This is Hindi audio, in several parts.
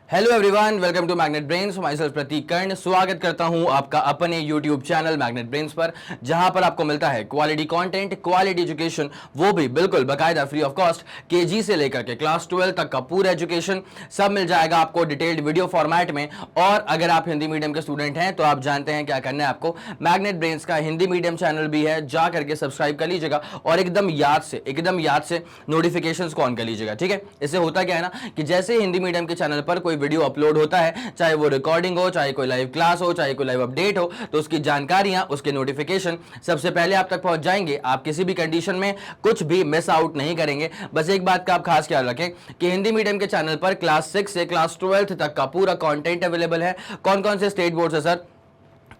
Hello everyone, welcome to magnet brains. My self प्रतीक कर्ण स्वागत करता हूं आपका अपने यूट्यूब चैनल मैग्नेट ब्रेन्स पर, जहां पर आपको मिलता है क्वालिटी कंटेंट, क्वालिटी एजुकेशन, वो भी बिल्कुल बाकायदा फ्री ऑफ कॉस्ट। केजी से लेकर के क्लास 12 तक का पूरा एजुकेशन सब मिल जाएगा आपको डिटेल्ड वीडियो फॉर्मेट में। और अगर आप हिंदी मीडियम के स्टूडेंट हैं तो आप जानते हैं क्या करना है आपको। मैग्नेट ब्रेन्स का हिंदी मीडियम चैनल भी है, जा करके सब्सक्राइब कर लीजिएगा और एकदम याद से नोटिफिकेशंस को ऑन कर लीजिएगा। ठीक है, इससे होता क्या है ना कि जैसे हिंदी मीडियम के चैनल पर कोई वीडियो अपलोड होता है, चाहे वो रिकॉर्डिंग हो, चाहे कोई लाइव क्लास हो, चाहे कोई लाइव अपडेट हो, तो उसकी जानकारियां, उसके नोटिफिकेशन सबसे पहले आप तक पहुंच जाएंगे। आप किसी भी कंडीशन में कुछ भी मिस आउट नहीं करेंगे। बस एक बात का आप खास ख्याल रखें कि हिंदी मीडियम के चैनल पर क्लास 6 से क्लास 12 तक का पूरा कंटेंट अवेलेबल है। कौन कौन से स्टेट बोर्ड है सर?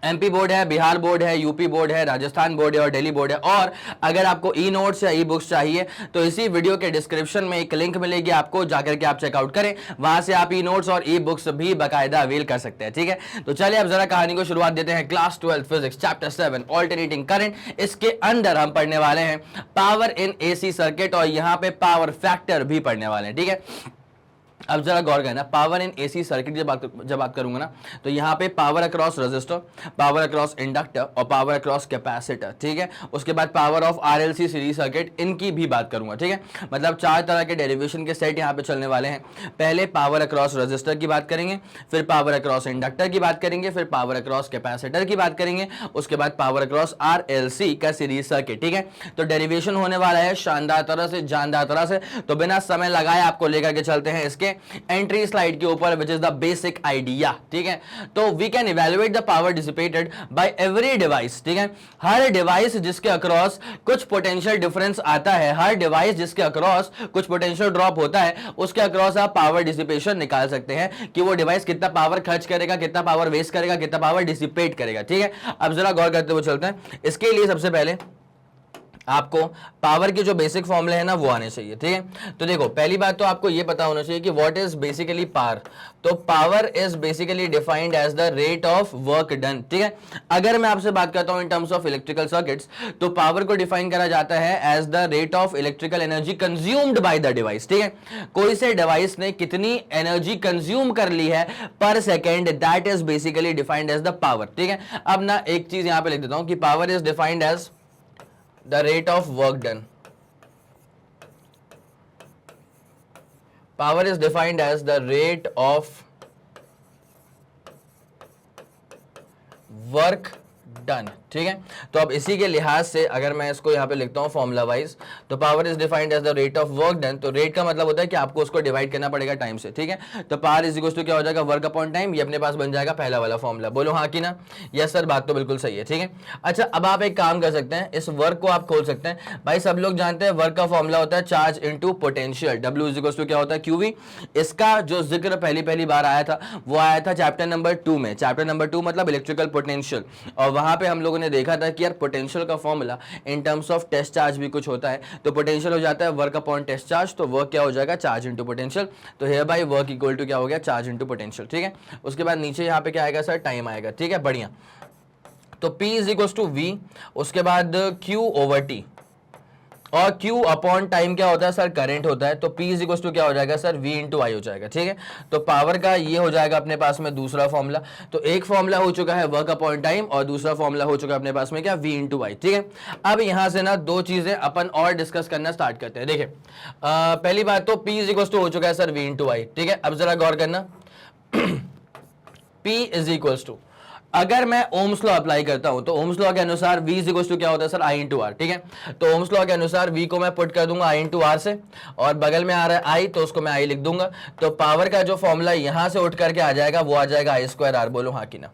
एमपी बोर्ड है, बिहार बोर्ड है, यूपी बोर्ड है, राजस्थान बोर्ड है और दिल्ली बोर्ड है। और अगर आपको ई नोट्स या ई बुक्स चाहिए तो इसी वीडियो के डिस्क्रिप्शन में एक लिंक मिलेगी आपको, जाकर के आप चेकआउट करें, वहां से आप ई नोट्स और ई बुक्स भी बाकायदा अवेल कर सकते हैं। ठीक है, तो चलिए अब जरा कहानी को शुरुआत देते हैं। Class 12 physics chapter 7 alternating current. इसके अंदर हम पढ़ने वाले हैं पावर इन एसी सर्किट और यहां पे पावर फैक्टर भी पढ़ने वाले हैं। ठीक है, अब जरा गौर करना, पावर इन एसी सर्किट जब बात करूंगा ना, तो यहाँ पे power across resistor, power across inductor और पावर अक्रॉस कैपेसिटर। ठीक है, उसके बाद power of RLC series circuit, इनकी भी बात करूंगा। ठीक है, मतलब चार तरह के डेरिवेशन के सेट यहाँ पे चलने वाले हैं। पहले पावर अक्रॉस रेजिस्टर की बात करेंगे, फिर पावर अक्रॉस इंडक्टर की बात करेंगे, फिर पावर अक्रॉस कैपेसिटर की बात करेंगे, उसके बाद पावर अक्रॉस आरएलसी का सीरीज सर्किट। ठीक है, तो डेरिवेशन होने वाला है शानदार तरह से, जानदार तरह से। तो बिना समय लगाए आपको लेकर के चलते हैं इसके एंट्री स्लाइड के ऊपर, which is the basic idea. ठीक है, तो we can evaluate the power dissipated by every device. ठीक है, हर डिवाइस जिसके अक्रॉस कुछ पोटेंशियल डिफरेंस आता है, हर डिवाइस जिसके अक्रॉस कुछ पोटेंशियल ड्रॉप होता है, उसके अक्रॉस आप पावर डिसिपेशन निकाल सकते हैं कि वो डिवाइस कितना पावर खर्च करेगा, कितना पावर वेस्ट करेगा, कितना पावर डिसिपेट करेगा। ठीक है, अब जरा गौर करते हुए चलते हैं। इसके लिए सबसे पहले आपको पावर के जो बेसिक फॉर्मूले हैं ना वो आने चाहिए। ठीक है, तो देखो पहली बात तो आपको ये पता होना चाहिए कि व्हाट इज बेसिकली पावर। तो power is basically defined as the rate of work done. ठीक है, अगर मैं आपसे बात करता हूं in terms of electrical circuits, तो पावर को डिफाइन करा जाता है as the rate of electrical energy consumed by the device. ठीक है, कोई से डिवाइस ने कितनी एनर्जी कंज्यूम कर ली है पर second, that is basically defined as the power. ठीक है, अब ना एक चीज यहां पे लिख देता हूं कि power is defined as the rate of work done. Power is defined as the rate of work done. ठीक है, तो अब इसी के लिहाज से अगर मैं इसको यहां पे लिखता हूं फॉर्मूला वाइज, तो power is defined as the rate of work done. तो रेट का मतलब होता है कि आपको उसको डिवाइड करना पड़ेगा टाइम से। ठीक है, तो पावर इज इक्वल टू क्या हो जाएगा, वर्क अपॉन टाइम। ये अपने पास बन जाएगा पहला वाला फॉर्मूला। बोलो हाँ कि ना? यस सर, बात तो बिल्कुल सही है। ठीक है, अच्छा अब आप एक काम कर सकते हैं, इस वर्क को आप खोल सकते हैं। भाई सब लोग जानते हैं वर्क का फॉर्मूला होता है charge into potential, W is equal to क्या होता है, क्यूवी। इसका जो जिक्र पहली बार आया था वो आया था चैप्टर नंबर 2 में। चैप्टर नंबर 2 मतलब इलेक्ट्रिकल पोटेंशियल, और वहां पे हम लोगों ने देखा था कि यार पोटेंशियल का formula in terms of test charge भी कुछ होता है। तो पोटेंशियल हो जाता है वर्क अपॉन टेस्ट चार्ज, तो वर्क क्या हो जाएगा, चार्ज इनटू पोटेंशियल। तो hereby work equal to क्या हो गया, चार्ज इनटू पोटेंशियल। ठीक है, उसके बाद नीचे यहाँ पे क्या आएगा सर, टाइम आएगा। ठीक है, बढ़िया। तो P is equal to V, उसके बाद Q ओवर T, और Q अपॉन टाइम क्या होता है सर, करंट होता है। तो P इज इक्वल टू क्या हो जाएगा सर, V इंटू आई हो जाएगा। ठीक है, तो पावर का ये हो जाएगा अपने पास में दूसरा फॉर्मूला। तो एक फॉर्मूला हो चुका है वर्क अपॉन टाइम और दूसरा फॉर्मूला हो चुका है अपने पास में क्या, V इंटू आई। ठीक है, अब यहां से ना दो चीजें अपन और डिस्कस करना स्टार्ट करते हैं। देखिए पहली बात तो P इज इक्वल टू हो चुका है सर V इंटू आई। ठीक है, अब जरा गौर करना, P इज इक्वल टू, अगर मैं ओम्स लॉ अप्लाई करता हूं तो ओम्स लॉ के अनुसार V इज इक्वल टू क्या होता है सर, I इंटू आर। ठीक है, तो ओम्स लॉ के अनुसार V को मैं पुट कर दूंगा I इंटू आर से, और बगल में आ रहा है I तो उसको मैं I लिख दूंगा। तो पावर का जो फॉर्मूला यहां से उठ करके आ जाएगा वो आ जाएगा I स्क्वायर आर। बोलो हाँ कि ना?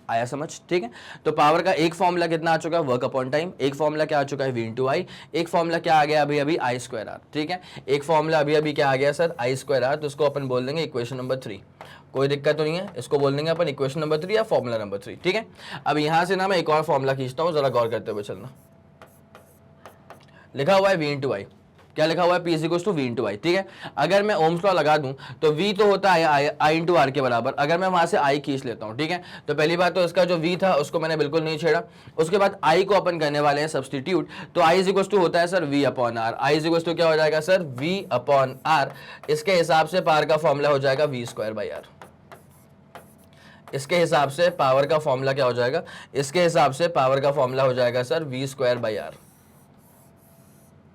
आया समझ? ठीक है, तो पावर का एक फॉर्मूला कितना आ चुका है, वर्क अपॉन टाइम। एक फॉर्मूला क्या आ चुका है, V इंटू आई। एक फॉर्मूला क्या आ गया अभी I स्क्वायर आर। ठीक है, एक फॉर्मूला अभी क्या आ गया सर, I स्क्वायर आर। तो उसको अपन बोल देंगे इक्वेशन नंबर 3। कोई दिक्कत तो नहीं है, इसको बोल देंगे अपन इक्वेशन नंबर 3 या फॉर्मूला नंबर 3। ठीक है, अब यहां से ना मैं एक और फॉर्मूला खींचता हूं, जरा गौर करते हुए चलना। लिखा हुआ है V इंटू आई। क्या लिखा हुआ है, P is equal to V into I. ठीक है, अगर मैं ओम्स लॉ लगा दूं तो V तो होता है I इंटू आर के बराबर। अगर मैं वहां से I खींच लेता हूं, ठीक है, तो पहली बात तो इसका जो V था उसको मैंने बिल्कुल नहीं छेड़ा। उसके बाद I को अपन करने वाले हैं सब्सटीट्यूट, तो I इज इक्वल टू होता है sir V upon R. I is equal to क्या हो जाएगा सर, V अपॉन आर। इसके हिसाब से पावर का फॉर्मूला हो जाएगा V स्क्वायर बाई आर। इसके हिसाब से पावर का फॉर्मूला क्या हो जाएगा, इसके हिसाब से पावर का फॉर्मूला हो जाएगा sir V square by R.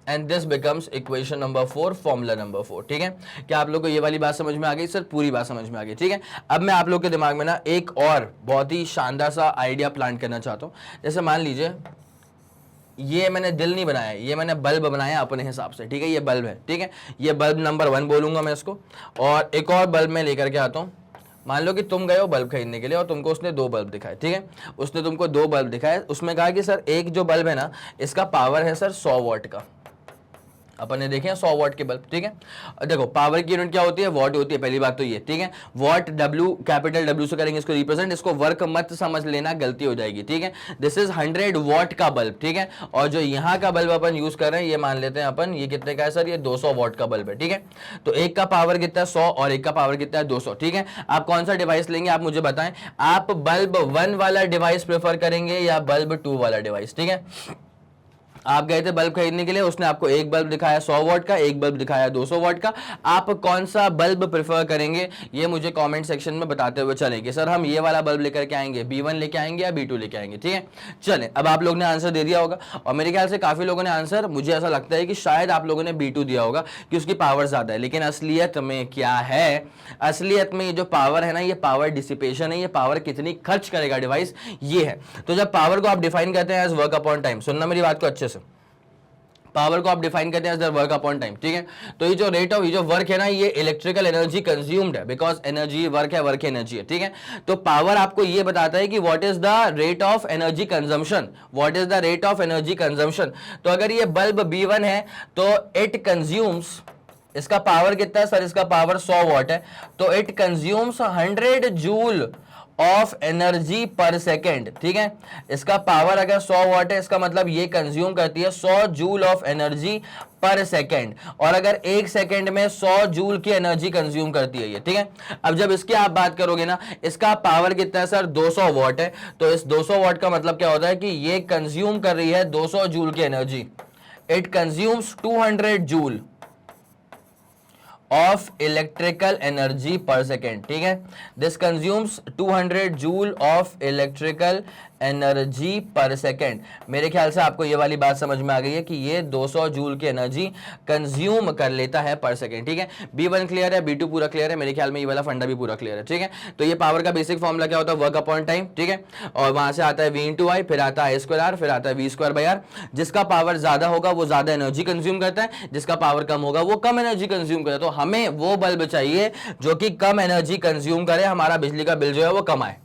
And this becomes equation number 4, formula number 4। ठीक है, क्या आप लोग को ये वाली बात समझ में आ गई सर, पूरी बात समझ में आ गई। ठीक है, अब मैं आप लोग के दिमाग में ना एक और बहुत ही शानदार सा आइडिया प्लांट करना चाहता हूँ। जैसे मान लीजिए ये मैंने दिल नहीं बनाया, ये मैंने बल्ब बनाया अपने हिसाब से। ठीक है, ये बल्ब है, ठीक है, ये बल्ब नंबर 1 बोलूंगा मैं इसको। और एक और बल्ब मैं लेकर के आता हूँ। मान लो कि तुम गए हो बल्ब खरीदने के लिए और तुमको उसने 2 बल्ब दिखाए। ठीक है, उसने तुमको 2 बल्ब दिखाए, उसमें कहा कि सर एक जो बल्ब है ना इसका पावर है सर 100 वॉट का। अपन ने देखे 100 वॉट के बल्ब। ठीक है, और देखो पावर की यूनिट क्या होती है, वॉट होती है, पहली बात तो ये। ठीक है, वॉट W कैपिटल W से करेंगे इसको रिप्रेजेंट, इसको वर्क मत समझ लेना, गलती हो जाएगी। ठीक है, दिस इज 100 वॉट का बल्ब। ठीक है, और जो यहाँ का बल्ब अपन यूज कर रहे हैं ये मान लेते हैं अपन, ये कितने का है सर, ये 200 वॉट का बल्ब है। ठीक है, तो एक का पावर कितना है 100 और एक का पावर कितना है 200। ठीक है, आप कौन सा डिवाइस लेंगे आप मुझे बताएं, आप बल्ब 1 वाला डिवाइस प्रेफर करेंगे या बल्ब 2 वाला डिवाइस। ठीक है, आप गए थे बल्ब खरीदने के लिए, उसने आपको एक बल्ब दिखाया 100 वॉट का, एक बल्ब दिखाया 200 वॉट का, आप कौन सा बल्ब प्रेफर करेंगे ये मुझे कमेंट सेक्शन में बताते हुए चलेंगे। सर हम ये वाला बल्ब लेकर के आएंगे, B1 लेके आएंगे या B2 लेके आएंगे। ठीक है, चलें, अब आप लोग ने आंसर दे दिया होगा और मेरे ख्याल से काफी लोगों ने आंसर, मुझे ऐसा लगता है कि शायद आप लोगों ने B2 दिया होगा कि उसकी पावर ज्यादा है। लेकिन असलियत में क्या है, असलियत में ये जो पावर है ना ये पावर डिसिपेशन है, ये पावर कितनी खर्च करेगा डिवाइस, ये है। तो जब पावर को आप डिफाइन करते हैं एज वर्क अपॉन टाइम, सुनना मेरी बात को अच्छे से, पावर को आप डिफाइन करते हैं as the work upon time. ठीक है, तो ये जो रेट ऑफ, ये जो वर्क है ना ये इलेक्ट्रिकल एनर्जी कंज्यूम्ड है, बिकॉज एनर्जी वर्क है, वर्क एनर्जी है। ठीक है, तो पावर आपको ये बताता है कि what is the rate of energy consumption, what is the rate of energy consumption. तो अगर ये बल्ब B1 है तो इट कंज्यूम्स, इसका पावर कितना है सर, इसका पावर 100 वॉट है, तो it consumes 100 joule of energy पर सेकेंड। ठीक है, इसका पावर अगर 100 वॉट है इसका मतलब ये कंज्यूम करती है 100 जूल ऑफ एनर्जी पर सेकेंड, और अगर 1 सेकेंड में 100 जूल की एनर्जी कंज्यूम करती है ये। ठीक है, अब जब इसकी आप बात करोगे ना, इसका पावर कितना है सर 200 वॉट है, तो इस 200 वॉट का मतलब क्या होता है कि ये कंज्यूम कर रही है 200 जूल की energy. It consumes 200 joule of electrical energy पर सेकेंड। ठीक है, this consumes 200 joule of electrical energy पर सेकेंड। मेरे ख्याल से आपको ये वाली बात समझ में आ गई है कि ये 200 जूल की एनर्जी कंज्यूम कर लेता है पर सेकेंड। ठीक है, B1 क्लियर है, B2 पूरा क्लियर है, मेरे ख्याल में ये वाला फंडा भी पूरा क्लियर है। ठीक है, तो ये पावर का बेसिक फॉर्मूला क्या होता है, वर्क अपॉन टाइम। ठीक है, और वहां से आता है V इंटू आई, फिर आता है I स्क्वायर आर, फिर आता है V स्क्वायर बाई आर। जिसका पावर ज्यादा होगा वो ज्यादा एनर्जी कंज्यूम करता है, जिसका पावर कम होगा वो कम एनर्जी कंज्यूम करता है। तो हमें वो बल्ब चाहिए जो कि कम एनर्जी कंज्यूम करे, हमारा बिजली का बिल जो है वो कम आए।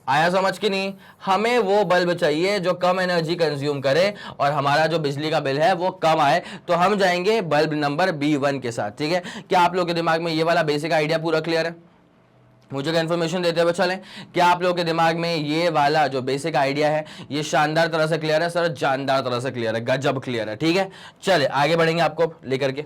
आया समझ कि नहीं, हमें वो बल्ब चाहिए जो कम एनर्जी कंज्यूम करे और हमारा जो बिजली का बिल है वो कम आए, तो हम जाएंगे बल्ब नंबर B1 के साथ। ठीक है, क्या आप लोगों के दिमाग में ये वाला बेसिक आइडिया पूरा क्लियर है? मुझे इन्फॉर्मेशन देते हुए चलें, क्या आप लोगों के दिमाग में ये वाला जो बेसिक आइडिया है ये शानदार तरह से क्लियर है सर? जानदार तरह से क्लियर है, गजब क्लियर है। ठीक है, चले आगे बढ़ेंगे आपको लेकर के।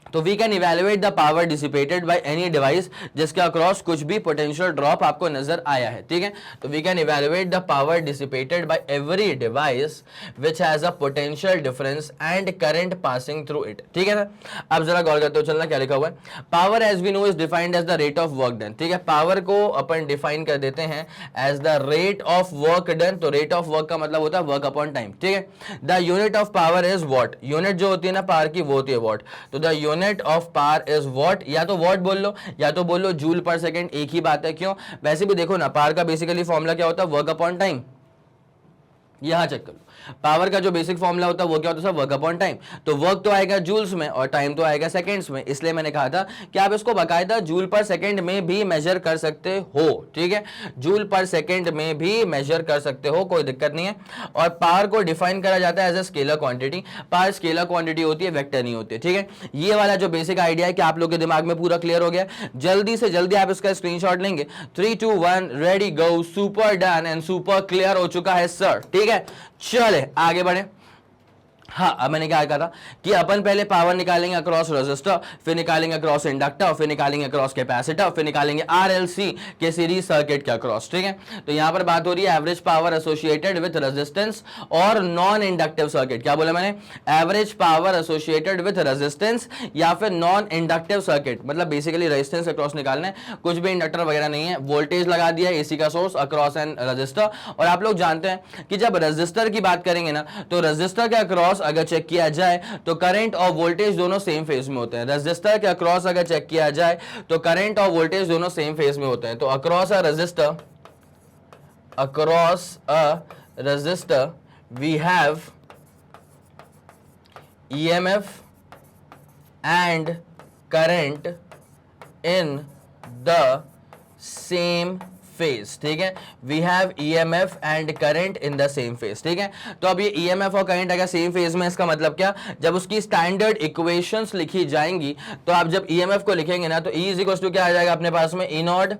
तो we can evaluate the power dissipated by any device जिसके अक्रॉस कुछ भी पोटेंशियल ड्रॉप आपको नजर आया है। ठीक है, तो we can evaluate the power dissipated by every device which has a potential difference and current passing through it. ठीक है ना, अब जरा गौर करते हो चलना, क्या लिखा हुआ है, power as we know is defined as the rate of work done. ठीक है, पावर को अपन डिफाइन कर देते हैं as the rate of work done. तो रेट ऑफ वर्क का मतलब होता है वर्क अपॉन टाइम। ठीक है, the unit of power is watt, unit जो होती है ना पावर की वो होती है वॉट। तो the unit of power is what, या तो वॉट बोल लो या तो बोल लो जूल पर सेकंड, एक ही बात है। क्यों? वैसे भी देखो ना, पावर का बेसिकली फॉर्मूला क्या होता है, वर्क अपॉन टाइम। यहां चेक करो, पावर का जो बेसिक फॉर्मूला होता है वो क्या होता है, वर्क अपॉन टाइम। तो वर्क तो आएगा जूल्स में और टाइम तो आएगा सेकंड्स में, इसलिए मैंने कहा था कि आप इसको बाकायदा जूल पर सेकंड में भी मेजर कर सकते हो। ठीक है, जूल पर सेकंड में भी मेजर कर सकते हो, कोई दिक्कत नहीं है। और पावर को डिफाइन करा जाता है as a scalar quantity. Power scalar quantity होती है, वेक्टर नहीं होती है। ठीक है, ये वाला जो बेसिक आइडिया है कि आप लोग के दिमाग में पूरा क्लियर हो गया, जल्दी से जल्दी आप इसका स्क्रीनशॉट लेंगे। 3 2 1 ready go, super done and super clear हो चुका है सर। ठीक है, चले आगे बढ़े। हाँ, अब मैंने क्या कहा था कि अपन पहले पावर निकालेंगे अक्रॉस रेजिस्टर, फिर निकालेंगे अक्रॉस इंडक्टर, फिर निकालेंगे अक्रॉस कैपेसिटर, फिर निकालेंगे आरएलसी के सीरीज सर्किट के अक्रॉस। ठीक है, तो यहां पर बात हो रही है average power associated with resistance और नॉन इंडक्टिव सर्किट। क्या बोला मैंने? Average power associated with resistance या फिर नॉन इंडक्टिव सर्किट, मतलब बेसिकली रेजिस्टेंस अक्रॉस निकालना है, कुछ भी इंडक्टर वगैरह नहीं है। वोल्टेज लगा दिया एसी का सोर्स अक्रॉस एंड रजिस्टर, और आप लोग जानते हैं कि जब रजिस्टर की बात करेंगे ना, तो रजिस्टर के अक्रॉस अगर चेक किया जाए तो करंट और वोल्टेज दोनों सेम फेज में होते हैं। रेजिस्टर के अक्रॉस अगर चेक किया जाए तो करंट और वोल्टेज दोनों सेम फेज में होते हैं। तो across a resistor we have EMF and current in the same phase. ठीक है, we have EMF and current in the same phase. ठीक है, तो अब ये ईएमएफ और करंट अगर सेम फेज में, इसका मतलब क्या? जब उसकी स्टैंडर्ड इक्वेशंस लिखी जाएंगी तो आप जब ईएमएफ को लिखेंगे ना, तो ई इज इक्वल टू क्या आ जाएगा अपने पास में? ई नॉट,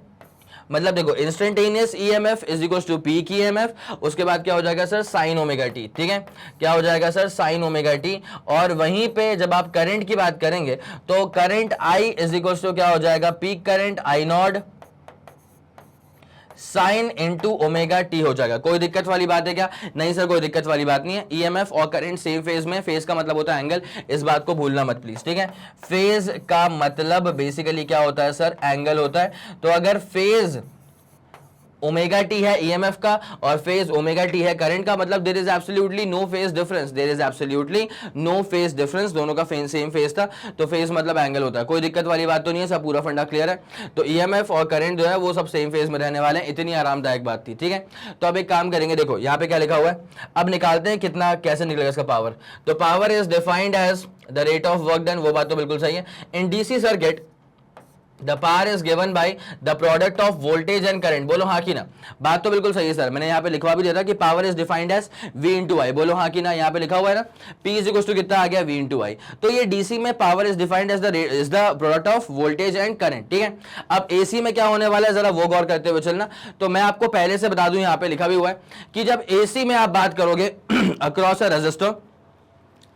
मतलब देखो instantaneous EMF is equal to peak EMF, उसके बाद क्या हो जाएगा सर? Sine omega T. ठीक है, क्या हो जाएगा सर? Sine omega T. और वहीं पे जब आप करंट की बात करेंगे तो current I is equal to क्या हो जाएगा? Peak current I naught sine into omega T हो जाएगा। कोई दिक्कत वाली बात है क्या? नहीं सर, कोई दिक्कत वाली बात नहीं है। ईएमएफ और करंट सेम फेज में, फेज का मतलब होता है एंगल, इस बात को भूलना मत प्लीज। ठीक है, फेज का मतलब बेसिकली क्या होता है सर? एंगल होता है। तो अगर फेज ओमेगा टी है ईएमएफ का और फेज ओमेगा टी है करंट का, मतलब there is absolutely no phase difference, there is absolutely no phase difference, दोनों का सेम फेज था, तो फेज मतलब एंगल होता है। कोई दिक्कत वाली बात तो नहीं है, सब पूरा फंडा क्लियर है। तो ईएमएफ और करंट जो है वो सब सेम फेज में रहने वाले हैं, इतनी आरामदायक बात थी। ठीक है, तो अब एक काम करेंगे, देखो यहाँ पे क्या लिखा हुआ है, अब निकालते हैं कितना कैसे निकलेगा इसका पावर। तो power is defined as the rate of work done, वो बात तो बिल्कुल सही है। In DC circuit the power is given by the product of voltage and current, बोलो हाँ कि ना? बात तो बिल्कुल सही है सर, मैंने यहाँ पे लिखवा भी दिया था कि power is defined as V into I, बोलो हाँ कि ना? यहाँ पे लिखा हुआ है ना P इज इक्वल टू कितना आ गया? V into I. तो ये डीसी में power is defined as the product of voltage and current. ठीक है, अब एसी में क्या होने वाला है जरा वो गौर करते हुए चलना। तो मैं आपको पहले से बता दूं, यहाँ पे लिखा भी हुआ है कि जब एसी में आप बात करोगे अक्रॉस अ रेजिस्टर,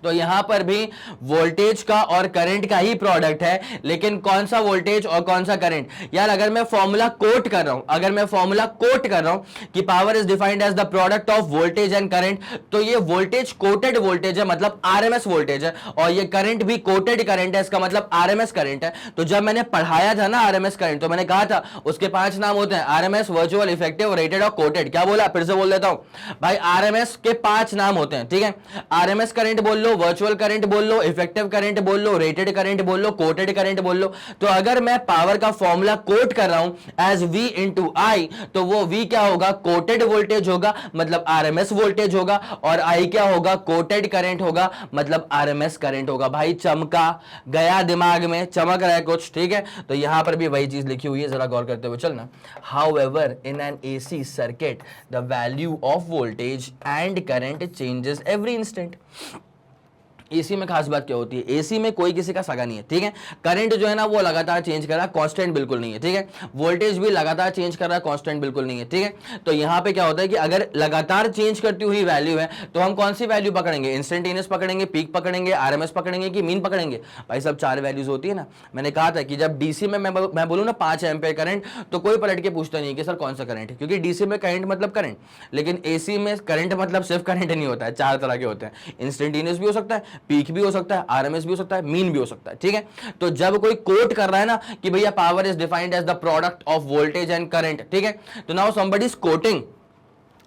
तो यहां पर भी वोल्टेज का और करंट का ही प्रोडक्ट है, लेकिन कौन सा वोल्टेज और कौन सा करंट? यार अगर मैं फॉर्मूला कोट कर रहा हूं कि power is defined as the product of voltage and current, तो ये वोल्टेज कोटेड वोल्टेज है, मतलब आरएमएस वोल्टेज है, और ये करंट भी कोटेड करंट है, इसका मतलब आरएमएस करंट है। तो जब मैंने पढ़ाया था ना आरएमएस करंट, तो मैंने कहा था उसके 5 नाम होते हैं, आरएमएस, वर्चुअल, इफेक्टिव, रेटेड और कोटेड। क्या बोला? फिर से बोल देता हूं भाई, आरएमएस के 5 नाम होते हैं। ठीक है, आरएमएस करंट बोल लो, वर्चुअल करंट बोल लो, इफेक्टिव करंट बोल लो, रेटेड करंट बोल लो, कोटेड करंट बोल लो। तो अगर मैं पावर का फॉर्मूला कोट कर रहा हूं एज V इंटू आई, तो वो V क्या होगा? कोटेड वोल्टेज होगा, मतलब आरएमएस वोल्टेज होगा, और I क्या होगा? कोटेड करंट होगा, मतलब आरएमएस करंट होगा। भाई चमका गया, दिमाग में चमक रहा है कुछ? ठीक है, तो यहां पर भी वही चीज लिखी हुई है, जरा गौर करते हुए चलना। However in an AC circuit the value of voltage and current changes every instant. AC में खास बात क्या होती है? एसी में कोई किसी का सगा नहीं है। ठीक है, करंट जो है ना वो लगातार चेंज कर रहा है, कांस्टेंट बिल्कुल नहीं है। ठीक है, वोल्टेज भी लगातार चेंज कर रहा है, कांस्टेंट बिल्कुल नहीं है। ठीक है, तो यहां पे क्या होता है कि अगर लगातार चेंज करती हुई वैल्यू है तो हम कौन सी वैल्यू पकड़ेंगे? इंस्टेंटेनियस पकड़ेंगे, पीक पकड़ेंगे, आरएमएस पकड़ेंगे कि मीन पकड़ेंगे? भाई सब 4 वैल्यूज होती है ना। मैंने कहा था कि जब डीसी में मैं बोलूँ ना 5 एम्पीयर करंट, तो कोई पलट के पूछता नहीं कि सर कौन सा करंट है, क्योंकि डीसी में करंट मतलब करंट, लेकिन एसी में करंट मतलब सिर्फ करंट नहीं होता है, 4 तरह के होते हैं। इंस्टेंटेनियस भी हो सकता है, पीक भी हो सकता है, आरएमएस भी हो सकता है, मीन भी हो सकता है। ठीक है, तो जब कोई कोट कर रहा है ना कि भैया power is defined as the product of voltage and current, ठीक है, तो नाउ समबडी इज कोटिंग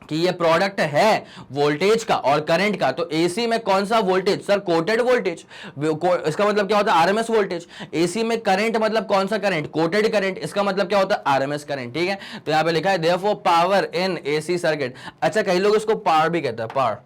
कि ये प्रोडक्ट है वोल्टेज का और करंट का, तो एसी में कौन सा वोल्टेज? सर कोटेड वोल्टेज, इसका मतलब क्या होता है? RMS voltage. एसी में करंट मतलब कौन सा करंट? कोटेड करंट, इसका मतलब क्या होता है? RMS current. ठीक है, तो यहां पे लिखा है therefore power in AC circuit. अच्छा, कई लोग इसको पावर भी कहते हैं, पावर।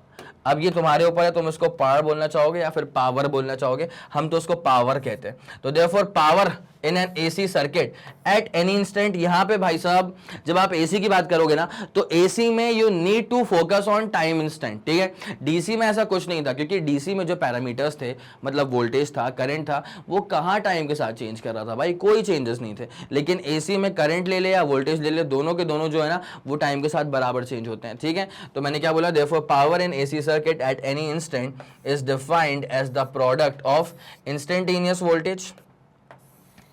अब ये तुम्हारे ऊपर है, तुम इसको पावर बोलना चाहोगे या फिर पावर बोलना चाहोगे, हम तो उसको पावर कहते हैं। तो therefore power in an AC circuit at any instant, यहां पे भाई साहब जब आप एसी की बात करोगे ना, तो एसी में you need to focus on time instant. ठीक है, डीसी में ऐसा कुछ नहीं था, क्योंकि डीसी में जो पैरामीटर्स थे, मतलब वोल्टेज था, करंट था, वो कहां टाइम के साथ चेंज कर रहा था भाई? कोई चेंजेस नहीं थे। लेकिन एसी में करंट ले ले या वोल्टेज ले ले, दोनों के दोनों जो है ना वो टाइम के साथ बराबर चेंज होते हैं। ठीक है, तो मैंने क्या बोला? Therefore power in AC circuit circuit at any instant is defined as the product of instantaneous voltage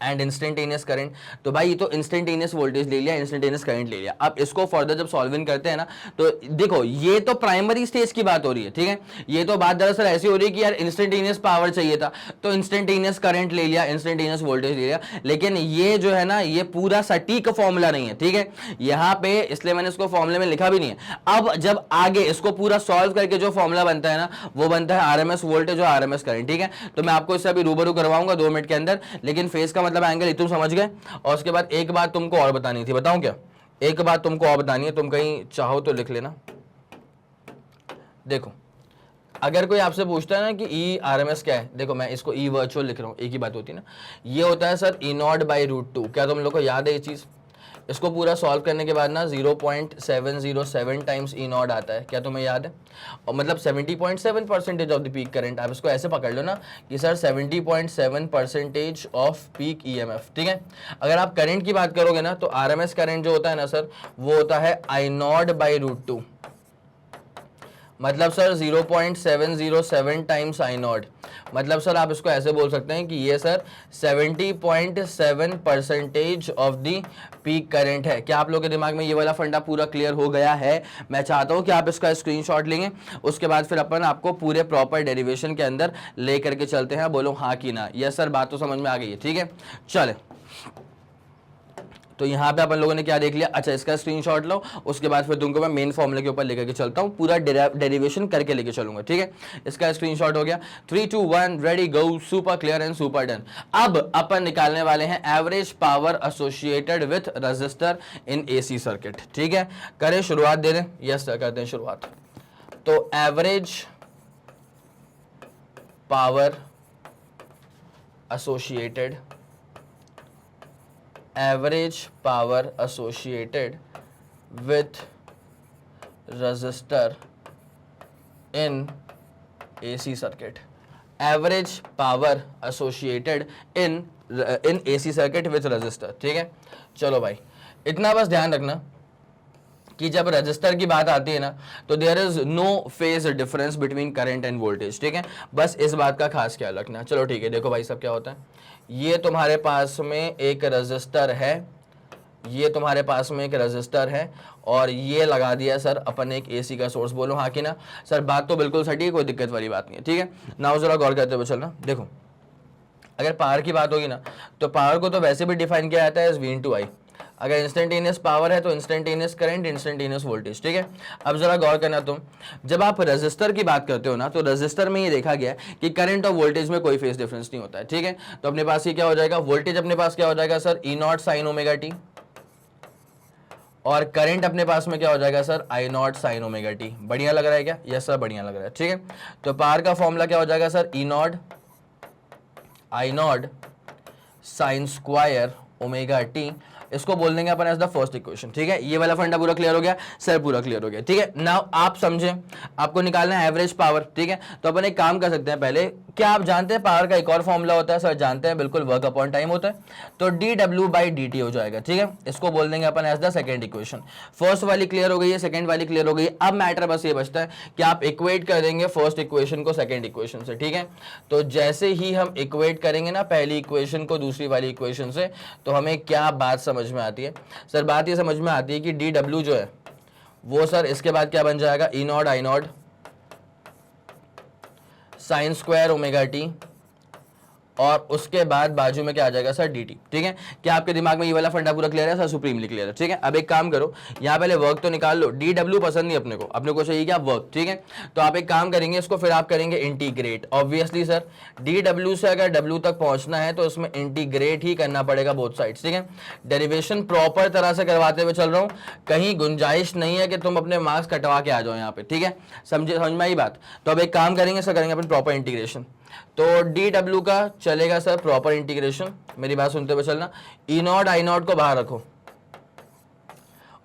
and instantaneous current. तो भाई ये तो इंस्टेंटेनियस वोल्टेज ले लिया, इंस्टेंटेनियस करंट ले लिया। अब इसको फर्दर जब सॉल्विंग करते हैं ना, तो देखो ये तो प्राइमरी स्टेज की बात हो रही है, ठीक है। ये तो बात दरअसल ऐसी हो रही है कि यार इंस्टेंटेनियस पावर चाहिए था, तो इंस्टेंटेनियस करंट ले लिया, इंस्टेंटेनियस वोल्टेज ले लिया। लेकिन ये जो है ना, ये पूरा सटीक फॉर्मूला नहीं है, ठीक है। यहाँ पे इसलिए मैंने इसको फॉर्मूले में लिखा भी नहीं है। अब जब आगे इसको पूरा सॉल्व करके जो फॉर्मूला बनता है ना, वो बनता है आरएमएस वोल्टेज और आरएमएस करंट, ठीक है। तो मैं आपको इससे अभी रूबरू करवाऊंगा 2 मिनट के अंदर, लेकिन फेस का मतलब एंगल तुम समझ गए। और उसके बाद एक बात तुमको और बतानी थी, बताऊं क्या? एक बात तुमको और बतानी है, तुम कहीं चाहो तो लिख लेना। देखो अगर कोई आपसे पूछता है ना कि ई आरएमएस क्या है, देखो मैं इसको ई वर्चुअल लिख रहा हूं, एक ही बात होती है ना। ये होता है सर ई नॉट बाई √2। क्या तुम लोग को याद है ये चीज? इसको पूरा सॉल्व करने के बाद ना 0.707 टाइम्स ई नॉट आता है। क्या तुम्हें याद है? और मतलब 70.7% ऑफ द पीक करंट। आप इसको ऐसे पकड़ लो ना कि सर 70.7% ऑफ पीक ईएमएफ, ठीक है। अगर आप करंट की बात करोगे ना, तो आरएमएस करंट जो होता है ना सर, वो होता है आई नॉट बाई √2। मतलब सर 0.707 टाइम्स आई नॉट। मतलब सर आप इसको ऐसे बोल सकते हैं कि ये sir 70.7% of the peak current है। क्या आप लोगों के दिमाग में ये वाला फंडा पूरा क्लियर हो गया है? मैं चाहता हूं कि आप इसका स्क्रीनशॉट लेंगे, उसके बाद फिर अपन आपको पूरे प्रॉपर डेरिवेशन के अंदर ले करके चलते हैं। बोलो हाँ कि ना। यस सर, बात तो समझ में आ गई है, ठीक है। चले, तो यहाँ पे अपन लोगों ने क्या देख लिया? अच्छा, इसका स्क्रीनशॉट लो, उसके बाद फिर तुमको मैं मेन फॉर्मूले के ऊपर लेकर के चलता हूँ, पूरा डेरिवेशन करके लेके चलूंगा, ठीक है। इसका स्क्रीनशॉट हो गया। 3 2 1 ready go. Super clear and super done. अब अपन निकालने वाले हैं average power associated with register in AC circuit, ठीक है। करें शुरुआत, दे दें? यस सर, करते हैं शुरुआत। तो average power associated, average power associated with resistor in AC circuit, average power associated in AC circuit with resistor, ठीक है। चलो भाई, इतना बस ध्यान रखना कि जब रजिस्टर की बात आती है ना, तो there is no phase difference between current and voltage, ठीक है। बस इस बात का खास ख्याल रखना। चलो ठीक है, देखो भाई सब क्या होता है। ये तुम्हारे पास में एक रजिस्टर है, ये तुम्हारे पास में एक रजिस्टर है, और ये लगा दिया सर अपन एक एसी का सोर्स। बोलो हाँ कि ना? सर बात तो बिल्कुल सही है, कोई दिक्कत वाली बात नहीं है, ठीक है। नाउ जरा गौर करते हुए चलना। देखो अगर पावर की बात होगी ना, तो पावर को तो वैसे भी डिफाइन किया जाता है एज V/I। अगर इंस्टेंटेनियस पावर है तो इंस्टेंटेनियस करंट, इंस्टेंटेनियस वोल्टेज, ठीक है। अब जरा गौर करना तुम, जब आप रेजिस्टर की बात करते हो ना, तो रेजिस्टर में ये देखा गया कि करंट और वोल्टेज में कोई फेस डिफरेंस नहीं होता है, ठीक है। तो अपने पास ये क्या हो जाएगा? वोल्टेज अपने पास क्या हो जाएगा सर? E0 sin ωt, और करंट अपने पास में क्या हो जाएगा सर? I0 sin ωt। बढ़िया लग रहा है क्या? यस सर, बढ़िया लग रहा है, ठीक है। तो पावर का फॉर्मूला क्या हो जाएगा sir? I0 sin square ωt। इसको बोल देंगे अपन एज द फर्स्ट इक्वेशन, ठीक है। ये वाला फंडा पूरा क्लियर हो गया सर? पूरा क्लियर हो गया, ठीक है। नाउ आप समझे, आपको निकालना है एवरेज पावर, ठीक है। तो अपन एक काम कर सकते हैं पहले। क्या आप जानते हैं पावर का एक और फॉर्मूला होता है? सर जानते हैं, बिल्कुल, वर्क अपॉन टाइम होता है। तो dW/dt हो जाएगा, ठीक है। इसको बोल देंगे अपन as the second equation. First वाली क्लियर हो गई है, सेकंड वाली क्लियर हो गई। अब मैटर बस ये बचता है कि आप इक्वेट कर देंगे फर्स्ट इक्वेशन को सेकंड इक्वेशन से, ठीक है। तो जैसे ही हम इक्वेट करेंगे ना पहली इक्वेशन को दूसरी वाली इक्वेशन से, तो हमें क्या बात समझ में आती है सर? बात ये समझ में आती है कि dW जो है वो सर इसके बाद क्या बन जाएगा? E0 I0 sine square ωt, और उसके बाद बाजू में क्या आ जाएगा सर? dt, ठीक है। क्या आपके दिमाग में ये वाला फंडा पूरा क्लियर है सर? सुप्रीमली क्लियर है, ठीक है। अब एक काम करो, यहाँ पहले वर्क तो निकाल लो। dw पसंद नहीं अपने को चाहिए क्या? वर्क, ठीक है। तो आप एक काम करेंगे, इसको फिर आप करेंगे इंटीग्रेट। ऑब्वियसली सर dw से अगर w तक पहुंचना है तो इसमें इंटीग्रेट ही करना पड़ेगा बोथ साइड, ठीक है। डेरिवेशन प्रॉपर तरह से करवाते हुए चल रहा हूँ, कहीं गुंजाइश नहीं है कि तुम अपने मार्क्स कटवा के आ जाओ यहाँ पे, ठीक है। समझ में आई बात? तो अब एक काम करेंगे सर, करेंगे अपन प्रॉपर इंटीग्रेशन। तो dW का चलेगा सर प्रॉपर इंटीग्रेशन, मेरी बात सुनते हुए चलना। E0 I0 को बाहर रखो,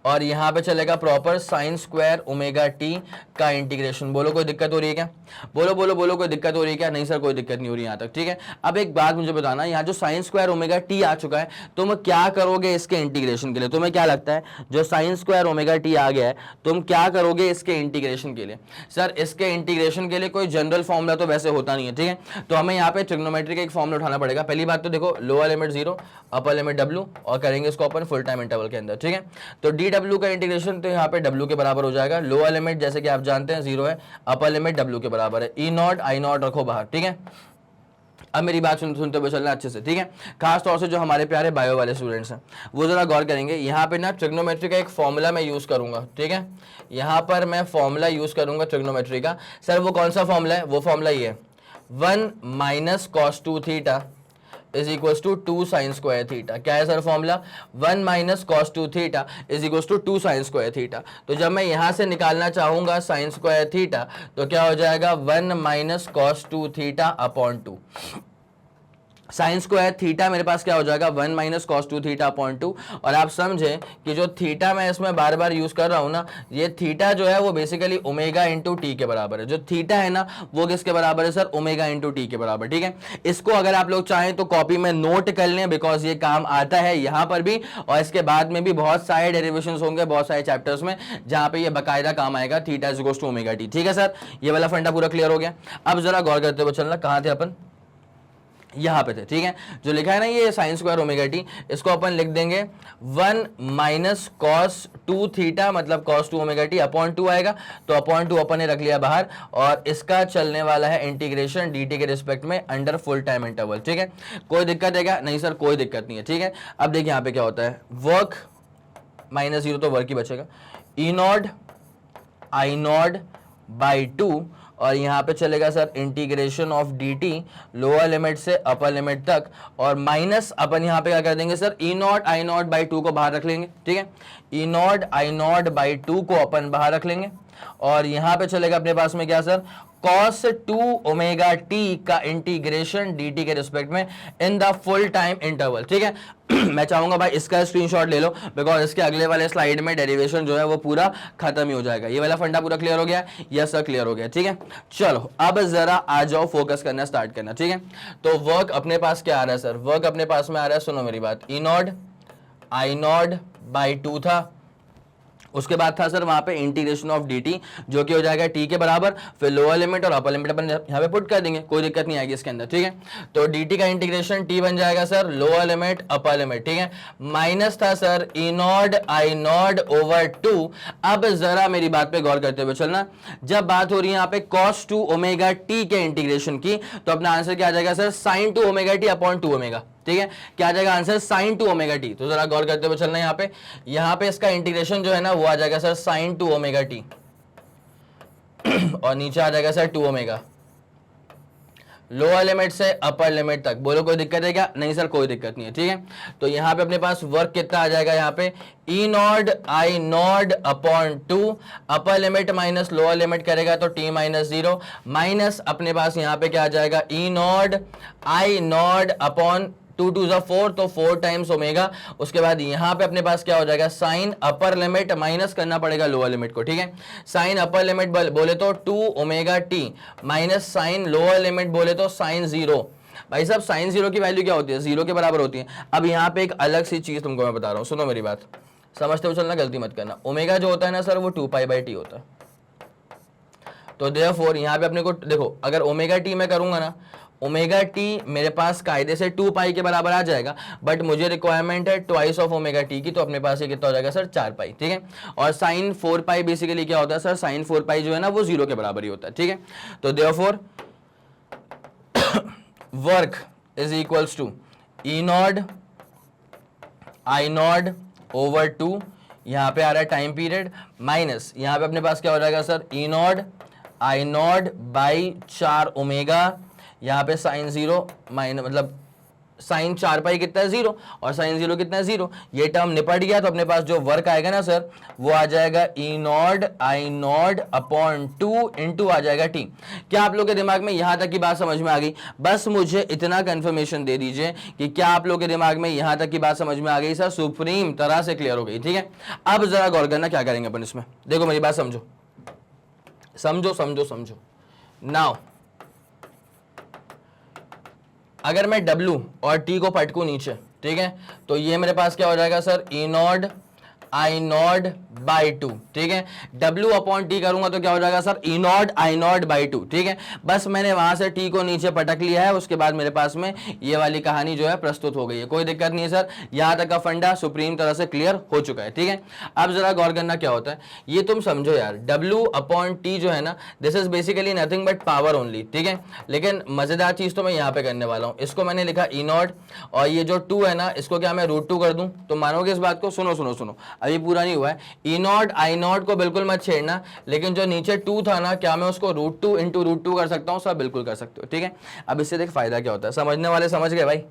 और यहाँ पे चलेगा proper sign square omega T का इंटीग्रेशन। बोलो कोई दिक्कत हो रही है क्या? बोलो बोलो बोलो कोई दिक्कत हो रही है क्या? नहीं सर कोई दिक्कत नहीं हो रही यहाँ तक, ठीक है। अब एक बात मुझे बताना, यहाँ जो साइन स्क्वायर ओमेगा टी आ चुका है, तुम क्या करोगे इसके इंटीग्रेशन के लिए? तुम्हें क्या लगता है जो साइन स्क्वायर ओमेगा टी आ गया है, तुम क्या करोगे इसके इंटीग्रेशन के लिए? सर इसके इंटीग्रेशन के लिए कोई जनरल फॉर्मूला तो वैसे होता नहीं है, ठीक है। तो हमें यहाँ पे ट्रिग्नोमेट्री का एक फॉर्मूला उठाना पड़ेगा। पहली बात तो देखो, lower limit 0, upper limit W, और करेंगे इसको अपन फुल टाइम इंटरवल के अंदर, ठीक है। तो DW का इंटीग्रेशन तो यहाँ पे W के बराबर हो जाएगा। लोअर लिमिट जैसे कि आप जानते हैं 0 है, अपर लिमिट W के बराबर है। E0 I0 रखो बाहर, ठीक है। अब मेरी बात सुनते हुए चलना अच्छे से, ठीक है। खास तौर से जो हमारे प्यारे बायो वाले स्टूडेंट्स हैं वो जरा गौर करेंगे। यहाँ पे ना ट्रिग्नोमेट्री का एक फॉर्मूला मैं यूज करूंगा, ठीक है। यहाँ पर मैं फॉर्मूला यूज करूंगा ट्रिग्नोमेट्री का। सर वो कौन सा फॉर्मूला है? वो फॉर्मूला ये है, 1 minus cos 2 theta is equal to 2 sine square theta. क्या है sir formula? 1 minus cos 2 theta is equal to 2 sine square theta. तो जब मैं यहां से निकालना चाहूंगा साइन स्क्वायर थीटा, तो क्या हो जाएगा? 1 minus cos 2 theta upon 2। Sine square theta मेरे पास क्या हो जाएगा? 1 माइनस कॉस 2 थीटा अपॉन 2। और आप समझे कि जो थीटा मैं इसमें बार बार यूज कर रहा हूं ना, ये थीटा जो है वो बेसिकली ओमेगा इंटू टी के बराबर है। जो थीटा है ना वो किसके बराबर है सर? ओमेगा इंटू टी के बराबर, ठीक है। इसको अगर आप लोग चाहें तो कॉपी में नोट कर लें, बिकॉज ये काम आता है यहां पर भी, और इसके बाद में भी बहुत सारे डेरिवेशन होंगे बहुत सारे चैप्टर्स में जहां पे ये बकायदा काम आएगा, theta is equal to omega T, ठीक है सर। ये वाला फंडा पूरा क्लियर हो गया। अब जरा गौर करते हुए चलना, कहां थे अपन? यहां पे थे, ठीक है। जो लिखा है ना ये साइन स्क्वायर ओमेगा टी, इसको अपन लिख देंगे 1 माइनस कॉस 2 थीटा, मतलब कॉस 2 ओमेगा टी अपॉन 2 आएगा। तो अपॉन 2 अपन ने रख लिया बाहर, और इसका चलने वाला है इंटीग्रेशन dt के रिस्पेक्ट में अंडर फुल टाइम इंटरवल, ठीक है। कोई दिक्कत है क्या? नहीं सर कोई दिक्कत नहीं है, ठीक है। अब देखिए यहाँ पे क्या होता है, वर्क माइनस 0 तो वर्क ही बचेगा, E0 I0 बाई 2, और यहाँ पे चलेगा sir integration of dt lower limit से अपर लिमिट तक, और माइनस अपन यहाँ पे क्या कर देंगे सर? E0 I0 बाई 2 को बाहर रख लेंगे, ठीक है। E0 I0 बाई 2 को अपन बाहर रख लेंगे, और यहाँ पे चलेगा अपने पास में क्या सर? cos 2 ओमेगा टी का इंटीग्रेशन dt के रिस्पेक्ट में in the full time interval, ठीक है। मैं चाहूंगा भाई इसका स्क्रीनशॉट ले लो, बिकॉज इसके अगले वाले स्लाइड में डेरिवेशन जो है वो पूरा खत्म ही हो जाएगा। ये वाला फंडा पूरा क्लियर हो गया? यस सर क्लियर हो गया, ठीक है। चलो अब जरा आ जाओ, फोकस करना स्टार्ट करना, ठीक है। तो वर्क अपने पास क्या आ रहा है सर? वर्क अपने पास में आ रहा है, सुनो मेरी बात, E0 I0 बाई 2 था, उसके बाद था सर वहां पे इंटीग्रेशन ऑफ dt जो कि हो जाएगा t के बराबर, फिर लोअर लिमिट और अपर लिमिट अपन यहाँ पे पुट कर देंगे, कोई दिक्कत नहीं आएगी इसके अंदर, ठीक है। तो dt का इंटीग्रेशन t बन जाएगा sir lower limit upper limit, ठीक है। माइनस था सर E0 I0 ओवर 2। अब जरा मेरी बात पे गौर करते हुए चलना, जब बात हो रही है यहाँ पे cos 2 ओमेगा t के इंटीग्रेशन की, तो अपना आंसर क्या आ जाएगा sir? sin 2 omega t upon 2 omega, ठीक है। क्या आ जाएगा आंसर? sin 2 omega T. तो जरा गौर करते हुए चलना, यहाँ पे इसका इंटीग्रेशन जो है ना वो आ जाएगा सर sin 2 ओमेगा टी, और नीचे आ जाएगा सर 2 ओमेगा, लोअर लिमिट से अपर लिमिट तक। बोलो कोई दिक्कत है क्या? नहीं सर कोई दिक्कत नहीं है, ठीक है। तो यहाँ पे अपने पास वर्क कितना आ जाएगा? यहाँ पे E0 I0 अपॉन 2, अपर लिमिट माइनस लोअर लिमिट करेगा तो t माइनस 0, माइनस अपने पास यहाँ पे क्या आ जाएगा? E0 I0 अपॉन 2 2 4, तो 4 टाइम्स ओमेगा। उसके बाद यहाँ पे अपने पास क्या हो जाएगा? साइन अपर लिमिट माइनस करना पड़ेगा लोअर लिमिट को, ठीक है। साइन अपर लिमिट बोले तो 2 omega T, minus sine lower limit बोले तो साइन 0। भाई साहब साइन 0 की वैल्यू क्या होती है? 0 के बराबर होती है। अब यहाँ पे एक अलग सी चीज तुमको मैं बता रहा हूँ, सुनो मेरी बात, समझते हो चलना, गलती मत करना। ओमेगा जो होता है ना सर वो 2 पाई बाई टी होता है। तो देयरफॉर यहाँ पे अपने को देखो, अगर ओमेगा टी मैं करूंगा ना, ओमेगा टी मेरे पास कायदे से 2 पाई के बराबर आ जाएगा, बट मुझे रिक्वायरमेंट है ट्वाइस ऑफ ओमेगा टी की, तो अपने पास ये कितना हो जाएगा सर? 4 पाई, ठीक है। और साइन 4 पाई बेसिकली क्या होता है सर? साइन 4 पाई जो है ना वो 0 के बराबर ही होता है, ठीक है। तो therefore work is equals to E0 I0 over 2, यहाँ पे आ रहा है टाइम पीरियड, माइनस यहाँ पे अपने पास क्या हो जाएगा sir? E0 I0 by 4 omega, यहाँ पे साइन 0 माइनस मतलब साइन 4 पाई कितना है 0 और साइन 0 कितना है 0। ये टर्म निपट गया तो अपने पास जो वर्क आएगा ना सर वो आ जाएगा ई naught I Nord upon 2 into आ जाएगा टी। क्या आप लोग के दिमाग में यहां तक की बात समझ में आ गई? बस मुझे इतना कंफर्मेशन दे दीजिए कि क्या आप लोग के दिमाग में यहां तक की बात समझ में आ गई सर? सुप्रीम तरह से क्लियर हो गई, ठीक है। अब जरा गौर करना क्या करेंगे अपन इसमें, देखो मेरी बात समझो समझो समझो समझो। नाउ अगर मैं W और T को पटकू नीचे, ठीक है, तो ये मेरे पास क्या हो जाएगा sir? E naught I naught by 2, ठीक है। W अपॉन टी करूंगा तो क्या हो जाएगा sir? E naught I naught by 2, ठीक है। बस मैंने वहां से T को नीचे पटक लिया है, उसके बाद मेरे पास में ये वाली कहानी जो है प्रस्तुत हो गई है। कोई दिक्कत नहीं है सर, यहां तक का फंडा सुप्रीम तरह से क्लियर हो चुका है, ठीक है। अब जरा गौर करना क्या होता है, ये तुम समझो यार। W अपॉन टी जो है ना, this is basically nothing but power only, ठीक है। लेकिन मजेदार चीज तो मैं यहाँ पे करने वाला हूँ। इसको मैंने लिखा ई नॉड और ये जो 2 है ना, इसको क्या मैं √2 कर दूं तो मानोगे इस बात को? सुनो सुनो सुनो, अभी पूरा नहीं हुआ है। ई नॉट आई नॉट को बिल्कुल मत छेड़ना, लेकिन जो नीचे 2 था ना, क्या मैं उसको √2 इंटू √2 कर सकता हूँ? सब बिल्कुल कर सकते हो, ठीक है। अब इससे देख फायदा क्या होता है, समझने वाले समझ गए भाई,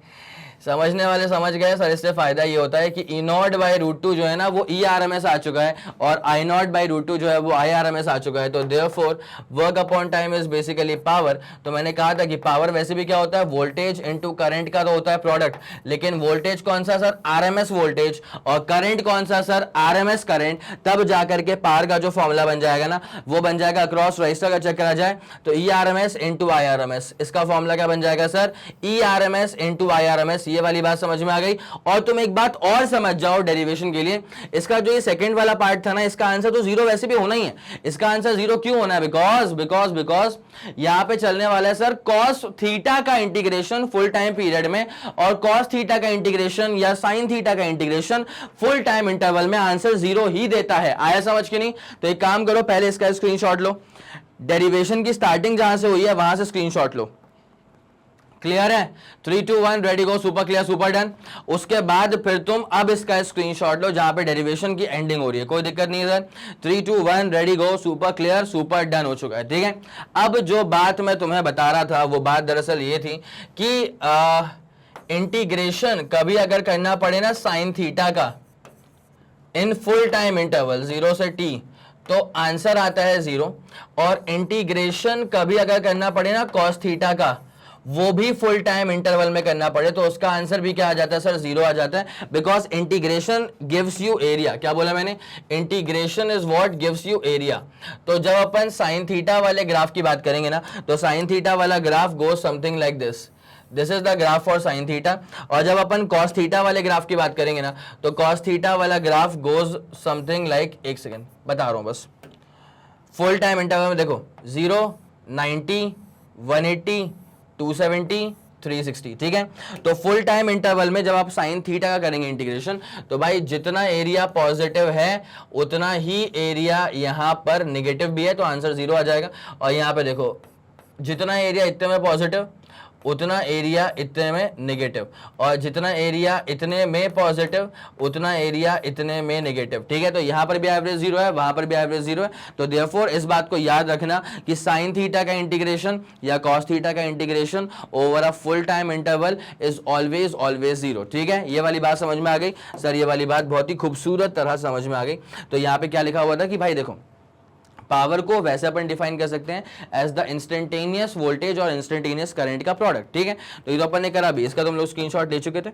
समझने वाले समझ गए सर। इससे फायदा ये होता है कि ई नॉट बाई √2 जो है ना वो ERMS आ चुका है और आई नॉट बाई √2 जो है वो IRMS आ चुका है। तो therefore work upon time is basically power. तो मैंने कहा था कि पावर वैसे भी क्या होता है? वोल्टेज इनटू करंट का तो होता है प्रोडक्ट, लेकिन वोल्टेज कौन सा सर? RMS वोल्टेज, और करंट कौन सा सर? RMS current. तब जाकर के पावर का जो फॉर्मूला बन जाएगा ना वो बन जाएगा अक्रॉस रजिस्टर का चेक करा जाए तो ERMS इंटू IRMS। इसका फॉर्मूला क्या बन जाएगा सर? ERMS into IRMS। ये वाली बात समझ में आ गई। और तुम एक बात और समझ जाओ डेरिवेशन के लिए, इसका जो ये सेकंड वाला पार्ट था ना, इसका आंसर तो 0 वैसे भी होना ही है। इसका आंसर 0 क्यों होना है? बिकॉज यहां पे चलने वाला है सर cos थीटा का इंटीग्रेशन फुल टाइम पीरियड में, और cos थीटा का इंटीग्रेशन या sin थीटा का इंटीग्रेशन फुल टाइम इंटरवल में आंसर 0 ही देता है। आया समझ के नहीं? तो एक काम करो, पहले इसका स्क्रीनशॉट लो, डेरिवेशन की स्टार्टिंग जहां से हुई है वहां से स्क्रीनशॉट लो। क्लियर है? 3 2 1 ready go, super clear, super done. उसके बाद फिर तुम अब इसका स्क्रीनशॉट लो जहां पे डेरिवेशन की एंडिंग हो रही है। कोई दिक्कत नहीं है। 3 2 1 ready go, super clear, super done हो चुका है, ठीक है। अब जो बात मैं तुम्हें बता रहा था वो बात दरअसल ये थी कि इंटीग्रेशन कभी अगर करना पड़े ना साइन थीटा का इन फुल टाइम इंटरवल 0 से t तो आंसर आता है 0, और इंटीग्रेशन कभी अगर करना पड़े ना cos थीटा का वो भी फुल टाइम इंटरवल में करना पड़े तो उसका आंसर भी क्या आ जाता है सर? 0 आ जाता है। Because integration gives you area. क्या बोला मैंने? Integration is what gives you area. तो जब अपन साइन थीटा वाले ग्राफ की बात करेंगे ना तो साइन थीटा वाला graph goes something like this, this is the graph for sine theta. और जब अपन cos थीटा वाले ग्राफ की बात करेंगे ना तो cos थीटा वाला ग्राफ गोज समथिंग लाइक, एक सेकेंड बता रहा हूं बस, फुल टाइम इंटरवल में देखो 0 90 180 270 360, ठीक है। तो फुल टाइम इंटरवल में जब आप साइन थीटा का करेंगे इंटीग्रेशन तो भाई जितना एरिया पॉजिटिव है उतना ही एरिया यहां पर नेगेटिव भी है, तो आंसर 0 आ जाएगा। और यहां पे देखो जितना एरिया इतने में पॉजिटिव उतना एरिया इतने में नेगेटिव, और जितना एरिया इतने में पॉजिटिव उतना एरिया इतने में नेगेटिव, ठीक है। तो यहां पर भी एवरेज 0 है, वहां पर भी एवरेज 0 है। तो देयरफॉर इस बात को याद रखना कि साइन थीटा का इंटीग्रेशन या कॉस थीटा का integration over a full time interval is always 0, ठीक है। ये वाली बात समझ में आ गई सर? ये वाली बात बहुत ही खूबसूरत तरह समझ में आ गई। तो यहाँ पे क्या लिखा हुआ था कि भाई देखो पावर को वैसे अपन डिफाइन कर सकते हैं एज द इंस्टेंटेनियस वोल्टेज और इंस्टेंटेनियस करंट का प्रोडक्ट, ठीक है। तो ये तो अपन ने करा भी, इसका तुम लोग स्क्रीनशॉट ले चुके थे।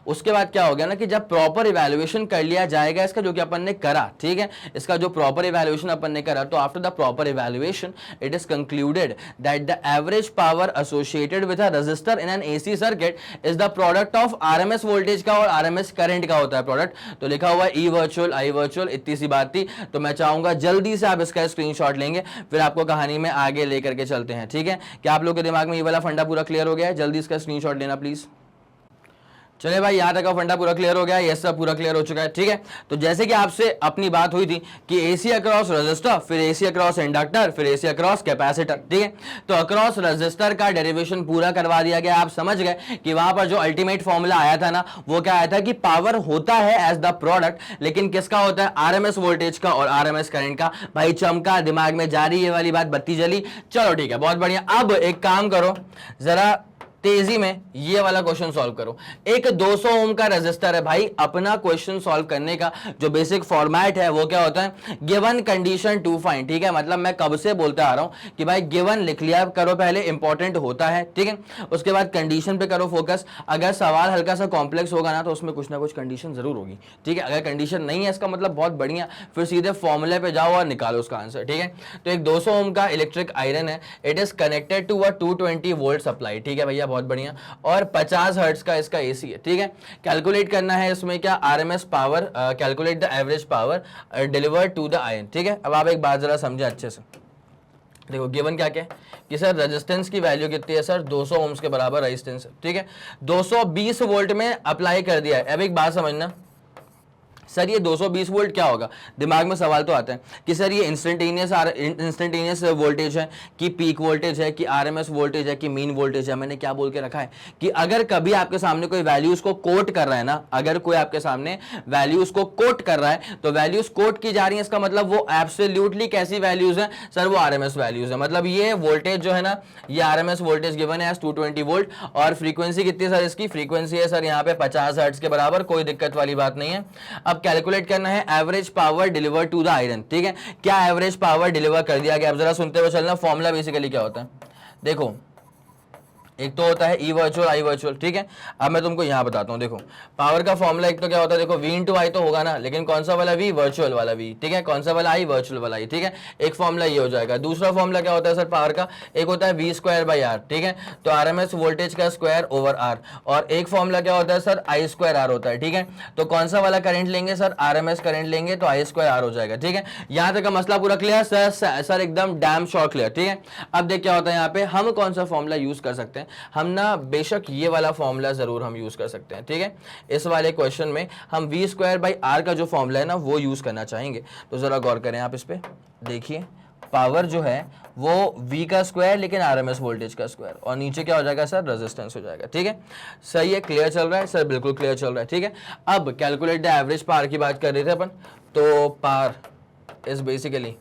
उसके बाद क्या हो गया ना कि जब प्रॉपर इवैल्यूएशन कर लिया जाएगा इसका, जो कि अपन ने करा, ठीक है, इसका जो प्रॉपर इवैल्यूएशन अपन ने करा, तो after the proper evaluation it is concluded that the average power associated with a resistor in an AC circuit is the product of RMS voltage का और आरएमएस करंट का होता है प्रोडक्ट। तो लिखा हुआ ई वर्चुअल आई वर्चुअल, इतनी सी बात थी। तो मैं चाहूंगा जल्दी से आप इसका स्क्रीनशॉट लेंगे, फिर आपको कहानी में आगे लेकर के चलते हैं, ठीक है। क्या आप लोग के दिमाग में ये वाला फंडा पूरा क्लियर हो गया है? जल्दी इसका स्क्रीनशॉट लेना प्लीज। चलिए भाई यहां तक का फंडा पूरा क्लियर हो गया, ये सब पूरा क्लियर हो चुका है, ठीक है। तो जैसे कि आपसे अपनी बात हुई थी कि एसी अक्रॉस रेजिस्टर, फिर एसी अक्रॉस इंडक्टर, फिर एसी अक्रॉस कैपेसिटर, ठीक है। तो अक्रॉस रेजिस्टर का डेरिवेशन पूरा करवा दिया गया। आप समझ गए कि वहां पर जो अल्टीमेट फॉर्मूला आया था ना वो क्या आया था कि पावर होता है एज द प्रोडक्ट, लेकिन किसका होता है? आरएमएस वोल्टेज का और आरएमएस करंट का। भाई चमका, दिमाग में जारी ये वाली बात, बत्ती जली। चलो ठीक है, बहुत बढ़िया। अब एक काम करो, जरा तेजी में ये वाला क्वेश्चन सॉल्व करो। एक 200 ओम का रेजिस्टर है भाई, अपना क्वेश्चन सॉल्व करने का जो बेसिक फॉर्मेट है वो क्या होता है, गिवन कंडीशन टू फाइंड, ठीक है। मतलब मैं कब से बोलते आ रहा हूं कि भाई गिवन लिख लिया करो पहले, इंपॉर्टेंट होता है, ठीक है। उसके बाद कंडीशन पे करो फोकस। अगर सवाल हल्का सा कॉम्प्लेक्स होगा ना तो उसमें कुछ ना कुछ कंडीशन जरूर होगी, ठीक है। अगर कंडीशन नहीं है इसका मतलब बहुत बढ़िया, फिर सीधे फॉर्मूले पे जाओ और निकालो उसका आंसर, ठीक है। तो एक 200 ओम का इलेक्ट्रिक आयरन है, it is connected to a 220 volt supply, ठीक है भैया, बहुत बढ़िया। और 50 हर्ट्ज का इसका एसी है, ठीक है। कैलकुलेट करना है इसमें क्या, RMS power, calculate the average power delivered to the iron, ठीक है। अब आप एक बात जरा समझे अच्छे से, देखो गिवन क्या क्या है कि सर रेजिस्टेंस की वैल्यू कितनी है, सर 200 ओम्स के बराबर रेजिस्टेंस है, ठीक है। 220 वोल्ट में अप्लाई कर दिया है। अब एक बात समझना, सर ये 220 वोल्ट क्या होगा, दिमाग में सवाल तो आता है कि सर ये इंस्टेंटेनियस वोल्टेज है कि पीक वोल्टेज है कि आरएमएस वोल्टेज है कि मीन वोल्टेज है। मैंने क्या बोल के रखा है कि अगर कभी आपके सामने कोई वैल्यूज को कोट कर रहा है ना, अगर कोई आपके सामने वैल्यूज को कोट कर रहा है तो वैल्यूज कोट की जा रही है, इसका मतलब वो एब्सोल्युटली कैसी वैल्यूज है, सर वो आरएमएस वैल्यूज है। मतलब ये वोल्टेज जो है ना, ये आरएमएस वोल्टेज गिवन है 220 वोल्ट, और फ्रीक्वेंसी कितनी है सर, इसकी फ्रीक्वेंसी है सर यहाँ पे 50 हर्ट्ज के बराबर, कोई दिक्कत वाली बात नहीं है। अब कैलकुलेट करना है average power deliver to the iron, ठीक है। क्या एवरेज पावर डिलीवर कर दिया गया, अब जरा सुनते हुए चलना। फॉर्मूला बेसिकली क्या होता है, देखो एक तो होता है ई वर्चुअल आई वर्चुअल, ठीक है। अब मैं तुमको यहां बताता हूं, देखो पावर का फॉर्मूला एक तो क्या होता है, देखो वी इंटू आई तो होगा ना, लेकिन कौन सा वाला वी, वर्चुअल वाला वी, ठीक है। कौन सा वाला आई, वर्चुअल वाला आई, ठीक है। एक फॉर्मूला ये हो जाएगा। दूसरा फॉर्मूला क्या होता है सर पावर का, एक होता है वी स्क्वायर बाई आर, ठीक है। तो आरएमएस वोल्टेज का स्क्वायर ओवर आर, और एक फॉर्मूला क्या होता है सर, आई स्क्वायर आर होता है, ठीक है। तो कौन सा वाला करंट लेंगे सर, आरएमएस करंट लेंगे तो आई स्क्वायर आर हो जाएगा, ठीक है। यहां तक का मसला पूरा क्लियर सर एकदम डैम शॉर्ट क्लियर, ठीक है। अब देख क्या होता है यहाँ पे, हम कौन सा फॉर्मूला यूज कर सकते हैं, हम ना बेशक ये वाला फॉर्मूला जरूर हम यूज कर सकते हैं, ठीक है। इस वाले क्वेश्चन में हम वी स्क्वायर बाई आर का जो फॉर्मूला है ना वो यूज करना चाहेंगे। तो जरा गौर करें आप इस पे, देखिए पावर जो है वो V का स्क्वायर लेकिन आरएमएस वोल्टेज का स्क्वायर, और नीचे क्या हो जाएगा सर, रेजिस्टेंस हो जाएगा, ठीक है। सही है, क्लियर चल रहा है सर, बिल्कुल क्लियर चल रहा है, ठीक है। अब कैलकुलेट द एवरेज पावर की बात कर रहे थे अपन, तो पावर इज बेसिकली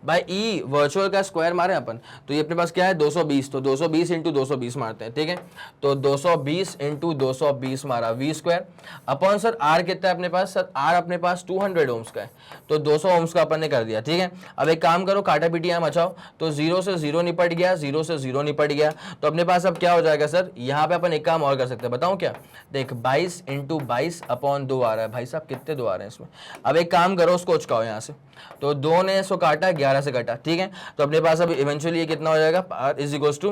भाई ई वर्चुअल का स्क्वायर मारे अपन, तो ये अपने पास क्या है 220, तो 220 इंटू 220 मारते हैं, ठीक है। तो 220 इंटू 220 मारा V square upon sir R कितना है अपने पास, सर आर अपने पास 200 ओम्स का है, तो 200 ओम्स का अपन ने कर दिया, ठीक है। अब एक काम करो, काटा पीटी यहाँ मचाओ, तो 0 से 0 निपट गया, 0 से 0 निपट गया, तो अपने पास अब क्या हो जाएगा सर, यहाँ पे अपन एक काम और कर सकते हैं, बताऊँ क्या, देख 22 इंटू 22 अपॉन 2 आ रहा है, भाई साहब कितने 2 आ रहे हैं इसमें। अब एक काम करो, उसको उचकाओ यहाँ से, तो 2 ने इसको काटा, 11 से कटा, ठीक है। तो अपने पास अब इवेंचुअली ये कितना हो जाएगा, power is equals to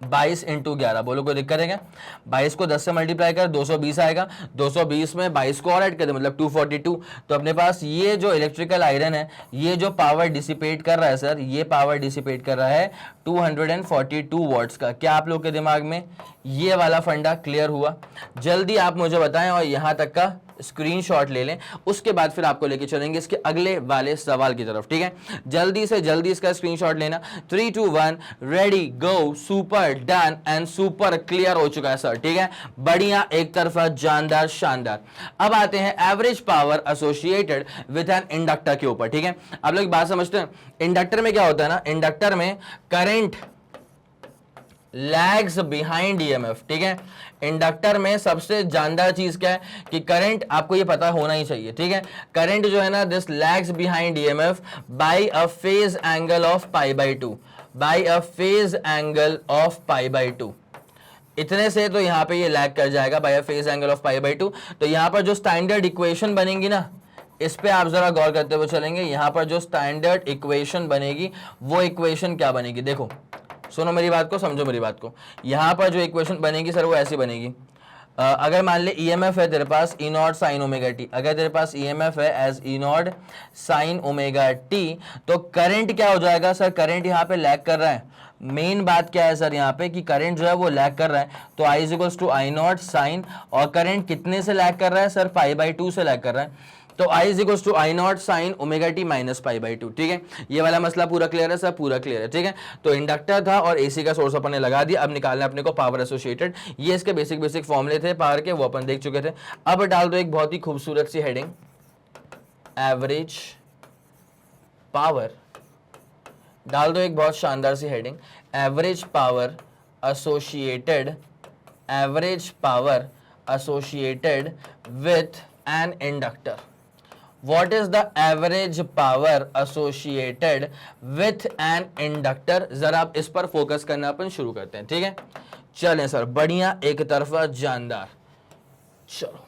22 into 11, बोलो कोई दिक्कत है क्या, 22 को 10 से मल्टीप्लाई कर 220 आएगा, 220 में 22 को और ऐड कर दे मतलब 242। तो अपने पास ये जो इलेक्ट्रिकल आयरन है ये जो पावर डिसिपेट कर रहा है सर, ये पावर डिसिपेट कर रहा है 242 वॉट्स का। क्या आप लोग के दिमाग में ये वाला फंडा क्लियर हुआ, जल्दी आप मुझे बताएं और यहां तक का स्क्रीनशॉट ले लें, उसके बाद फिर आपको लेके चलेंगे इसके अगले वाले सवाल की तरफ, ठीक है। जल्दी से जल्दी इसका स्क्रीनशॉट लेना, 3 2 1 ready go, super done and super clear हो चुका है सर, ठीक है। बढ़िया, एक तरफा जानदार शानदार। अब आते हैं average power associated with an inductor के ऊपर, ठीक है। आप लोग बात समझते हैं, इंडक्टर में क्या होता है ना, इंडक्टर में करंट लैग्स बिहाइंड ईएमएफ, ठीक है। इंडक्टर में सबसे जानदार चीज क्या है कि करंट, आपको ये पता होना ही चाहिए, ठीक है। करंट जो है ना, this lags behind EMF by a phase angle of pi by 2, by a phase angle of pi by 2। इतने से तो यहां पे ये लैग कर जाएगा by a phase angle of pi by 2। तो यहां पर जो स्टैंडर्ड इक्वेशन बनेगी ना, इस पे आप जरा गौर करते हुए चलेंगे। यहां पर जो स्टैंडर्ड इक्वेशन बनेगी वो इक्वेशन क्या बनेगी, देखो सुनो मेरी बात को, समझो मेरी बात को। यहां पर जो इक्वेशन बनेगी सर वो ऐसी बनेगी, अगर मान ले ईएमएफ है तेरे पास E naught sine omega t, अगर तेरे पास ईएमएफ है as E naught sine omega T, तो करंट क्या हो जाएगा सर, करंट यहाँ पे लैग कर रहा है। मेन बात क्या है सर यहाँ पे कि करंट जो है वो लैग कर रहा है, तो I is equals to I naught sine, और करंट कितने से लैग कर रहा है सर, पाई बाई 2 से लैग कर रहा है, तो I is equals to I naught sine omega T minus pi by 2, ठीक है। ये वाला मसला पूरा क्लियर है सर, पूरा क्लियर है, ठीक है। तो इंडक्टर था और एसी का सोर्स अपन ने लगा दिया, अब निकालना अपने को पावर एसोसिएटेड, ये इसके बेसिक फॉर्मूले थे पावर के, वो अपन देख चुके थे। अब डाल दो एक बहुत ही खूबसूरत सी हेडिंग, एवरेज पावर, डाल दो एक बहुत शानदार सी heading, average power associated with an inductor. What is the average power associated with an inductor? जरा आप इस पर फोकस करना अपन शुरू करते हैं, ठीक है। चलें सर, बढ़िया, एक तरफा जानदार। चलो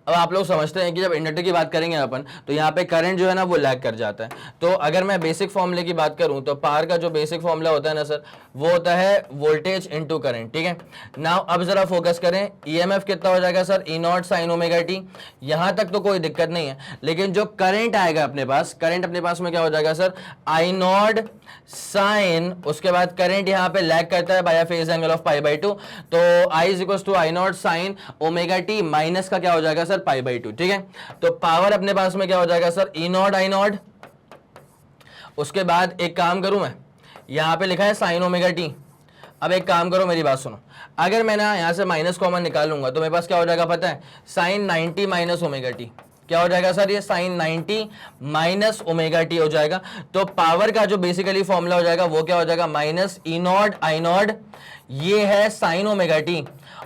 अब आप लोग समझते हैं कि जब इंडक्टर की बात करेंगे अपन तो यहाँ पे करंट जो है ना वो लैग कर जाता है। तो अगर मैं बेसिक फॉर्मूले की बात करूँ तो पावर का जो बेसिक फॉर्मूला होता है ना सर, वो होता है वोल्टेज इनटू करंट, ठीक है। नाउ अब जरा फोकस करें, ईएमएफ कितना हो जाएगा सर, ई नॉट साइन ओमेगा टी। यहाँ तक तो कोई दिक्कत नहीं है, लेकिन जो करंट आएगा अपने पास, करंट अपने पास में क्या हो जाएगा सर, आई नॉट साइन, उसके बाद करंट यहाँ पे लैग करता है by phase angle of pi by two, तो I is equal to I naught sine omega T minus का क्या हो जाएगा सर, पाई बाई टू, ठीक है। तो पावर अपने पास में क्या हो जाएगा sir, E naught I not. उसके बाद एक काम करूं मैं, यहां पे लिखा है साइन ओमेगा टी। अब एक काम करो, मेरी बात सुनो, अगर मैं ना यहां से माइनस कॉमन निकालूंगा तो मेरे पास क्या हो जाएगा पता है, साइन 90 माइनस ओमेगा टी। क्या हो जाएगा सर, ये साइन 90 माइनस ओमेगा टी हो जाएगा। तो पावर का जो बेसिकली फॉर्मूला हो जाएगा वो क्या हो जाएगा, minus E naught I naught, ये है साइन ओमेगा टी,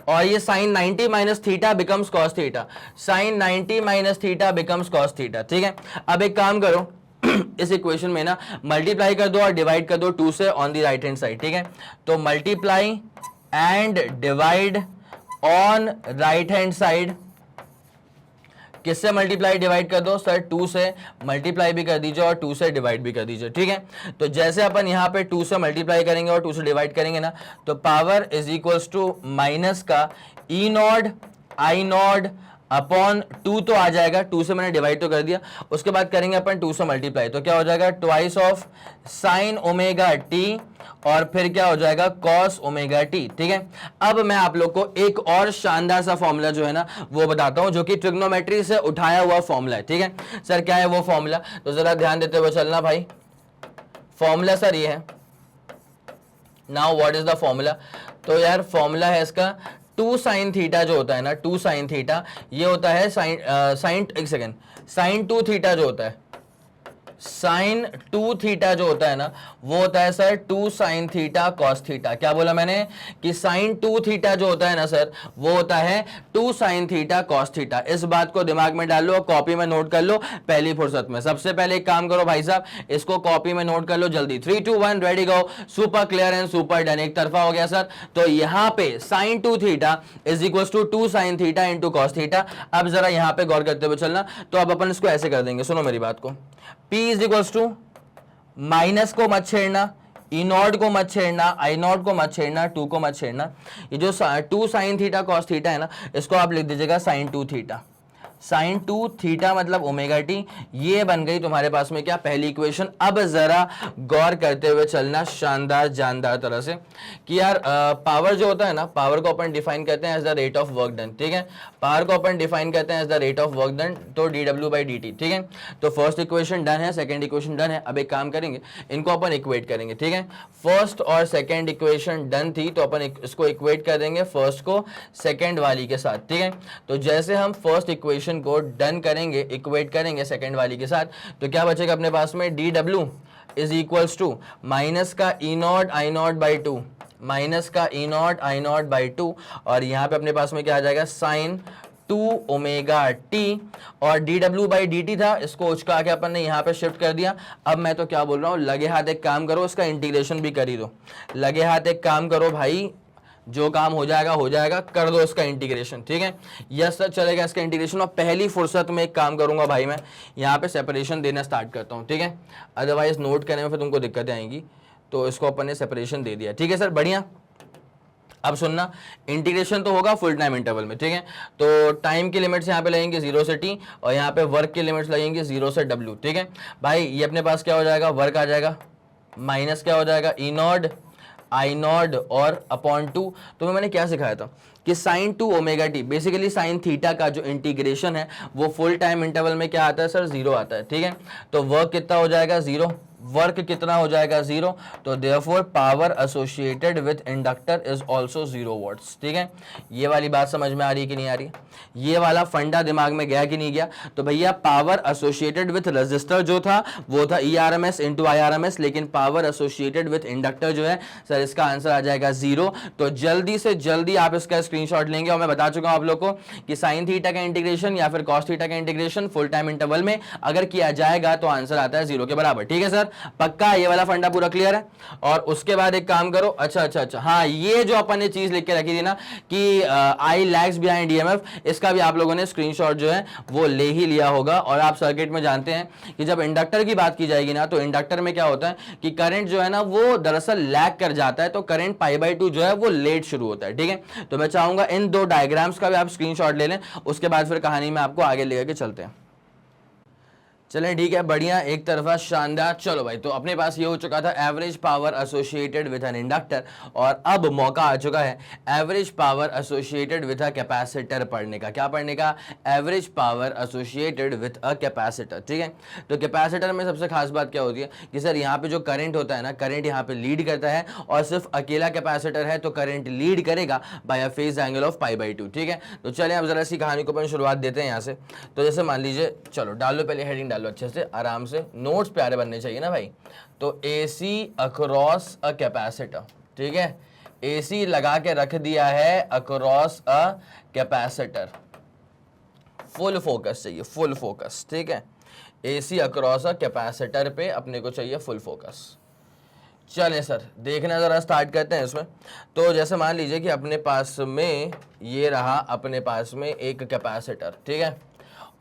और ये sine 90 minus theta becomes cos theta, sine 90 minus theta becomes cos theta, ठीक है। अब एक काम करो इस इक्वेशन में ना मल्टीप्लाई कर दो और डिवाइड कर दो 2 से on the right hand side, ठीक है। तो multiply and divide on right hand side, किससे मल्टीप्लाई डिवाइड कर दो सर, 2 से मल्टीप्लाई भी कर दीजिए और 2 से डिवाइड भी कर दीजिए, ठीक है। तो जैसे अपन यहाँ पे 2 से मल्टीप्लाई करेंगे और 2 से डिवाइड करेंगे ना, तो power is equals to minus का E naught I naught upon 2 तो आ जाएगा, 2 से मैंने डिवाइड तो कर दिया, उसके बाद करेंगे अपन 2 से मल्टीप्लाई, तो क्या हो जाएगा, twice of sine omega T और फिर क्या हो जाएगा, कॉस ओमेगा टी, ठीक है। अब मैं आप लोग को एक और शानदार सा फॉर्मूला जो है ना वो बताता हूं, जो कि ट्रिग्नोमेट्री से उठाया हुआ फॉर्मूला है, ठीक है। सर क्या है वो फॉर्मूला, तो जरा ध्यान देते हुए चलना भाई। फॉर्मूला सर ये है, now what is the formula, तो यार फॉर्मूला है इसका 2 साइन थीटा जो होता है ना, 2 साइन थीटा, ये होता है साइन एक सेकेंड, साइन 2 थीटा जो होता है, साइन 2 थीटा जो होता है ना वो होता है sir 2 sine theta cos theta. क्या बोला मैंने, कि साइन 2 थीटा जो होता है ना सर वो होता है 2 साइन थीटा कॉस थीटा। इस बात को दिमाग में डाल लो, कॉपी में नोट कर लो पहली फुर्सत में। सबसे पहले एक काम करो भाई साहब, इसको कॉपी में नोट कर लो जल्दी। 3 2 1 ready go, super clear and super done, एक तरफा हो गया सर। तो यहाँ पे sine 2 theta is equal to 2 sine theta into cos theta. अब जरा यहाँ पे गौर करते हुए चलना, तो अब अपन इसको ऐसे कर देंगे, सुनो मेरी बात को, P is equal to minus को मत छेड़ना, ई नॉट को मत छेड़ना, आई नॉट को मत छेड़ना, 2 को मत छेड़ना। ये जो 2 साइन थीटा कॉस थीटा है ना, इसको आप लिख दीजिएगा साइन 2 थीटा। साइन 2 थीटा मतलब ओमेगा टी, ये बन गई तुम्हारे पास में क्या, पहली इक्वेशन। अब जरा गौर करते हुए चलना शानदार जानदार तरह से कि यार पावर जो होता है ना, पावर को अपन डिफाइन करते हैं as the rate of work done, ठीक है। पावर को अपन डिफाइन करते हैं as the rate of work done, तो dw बाई dt, ठीक है। तो फर्स्ट इक्वेशन डन है, सेकंड इक्वेशन डन है। अब एक काम करेंगे, इनको अपन इक्वेट करेंगे, ठीक है। फर्स्ट और सेकंड इक्वेशन डन थी, तो अपन इसको इक्वेट कर देंगे फर्स्ट को सेकंड वाली के साथ, ठीक है। तो जैसे हम फर्स्ट इक्वेशन को डन करेंगे, इक्वेट करेंगे सेकंड वाली के साथ, तो क्या बचेगा अपने पास में, dw is equals to minus का E naught I naught by 2, minus का E naught I naught by 2, और यहाँ पे अपने पास में क्या आ जाएगा, साइन 2 ओमेगा टी, और dw बाई dt था, इसको उचका के अपन ने यहाँ पे शिफ्ट कर दिया। अब मैं तो क्या बोल रहा हूँ, लगे हाथ एक काम करो, इसका इंटीग्रेशन भी कर ही दो। लगे हाथ एक काम करो भाई, जो काम हो जाएगा, कर दो इसका इंटीग्रेशन, ठीक है। यस सर चलेगा इसका इंटीग्रेशन। और पहली फुर्सत में एक काम करूंगा भाई, मैं यहाँ पे सेपरेशन देना स्टार्ट करता हूँ, ठीक है। अदरवाइज नोट करने में फिर तुमको दिक्कतें आएंगी, तो इसको अपन ने सेपरेशन दे दिया, ठीक है सर, बढ़िया। अब सुनना, इंटीग्रेशन तो होगा फुल टाइम इंटरवल में, ठीक है। तो टाइम की लिमिट्स यहाँ पे लगेंगे 0 से t, और यहाँ पे वर्क की लिमिट्स लगेंगे 0 से w, ठीक है भाई। ये अपने पास क्या हो जाएगा, वर्क आ जाएगा, माइनस क्या हो जाएगा, ई नॉट आई नॉट और अपॉन 2। तो मैंने क्या सिखाया था कि sign two omega T, basically sine theta का जो इंटीग्रेशन है वो फुल टाइम इंटरवल में क्या आता है सर, जीरो आता है, ठीक है। तो वर्क कितना हो जाएगा, जीरो, वर्क कितना हो जाएगा, जीरो। तो therefore power associated with inductor is also 0 watts, ठीक है। ये वाली बात समझ में आ रही है कि नहीं आ रही, ये वाला फंडा दिमाग में गया कि नहीं गया। तो भैया पावर एसोसिएटेड विथ रेजिस्टर जो था वो था ERMS इंटू IRMS, लेकिन पावर एसोसिएटेड विथ इंडक्टर जो है सर, इसका आंसर आ जाएगा 0। तो जल्दी से जल्दी आप इसका स्क्रीनशॉट लेंगे, और मैं बता चुका हूं आप लोग को कि साइन थीटा का इंटीग्रेशन या फिर कॉस थीटा का इंटीग्रेशन फुल टाइम इंटरवल में अगर किया जाएगा तो आंसर आता है 0 के बराबर, ठीक है सर। पक्का ये वाला फंडा पूरा क्लियर है। और उसके बाद एक काम करो, अच्छा, हाँ, ये जो अपन ने चीज लिख के रखी थी ना कि आई लैग्स बिहाइंड EMF, इसका भी आप लोगों ने स्क्रीनशॉट जो है वो ले ही लिया होगा। और आप सर्किट में जानते हैं कि जब इंडक्टर की बात की जाएगी ना, तो इंडक्टर में क्या होता है कि करंट जो है ना वो दरअसल लैग कर जाता है, तो करंट π/2 जो है वो लेट शुरू होता है, ठीक है। तो मैं चाहूंगा इन दो डायग्राम्स का भी आप स्क्रीनशॉट ले लें, उसके बाद फिर कहानी में आपको आगे लेकर के चलते हैं। चलें ठीक है, बढ़िया, एक तरफा शानदार। चलो भाई, तो अपने पास ये हो चुका था average power associated with an inductor, और अब मौका आ चुका है average power associated with a capacitor पढ़ने का। क्या पढ़ने का, average power associated with a capacitor, ठीक है। तो कैपेसिटर में सबसे खास बात क्या होती है कि सर यहाँ पे जो करंट होता है ना, करंट यहाँ पे लीड करता है, और सिर्फ अकेला कैपेसिटर है तो करंट लीड करेगा by a phase angle of π/2, ठीक है। तो चलें अब जरा इसी कहानी को अपन शुरुआत देते हैं यहाँ से। तो जैसे मान लीजिए, चलो डाल लो पहले हेडिंग, अच्छे से आराम से, नोट्स प्यारे बनने चाहिए ना भाई। तो AC अक्रॉस अ कैपेसिटर, ठीक है, AC लगा के रख दिया है across a capacitor, full focus चाहिए, फुल फोकस, ठीक है। AC अक्रॉस अ कैपेसिटर पे अपने को चाहिए फुल फोकस। चलें सर, देखना ज़रा स्टार्ट करते हैं इसमें। तो जैसे मान लीजिए कि अपने पास में ये रहा, अपने पास में एक कैपेसिटर, ठीक है,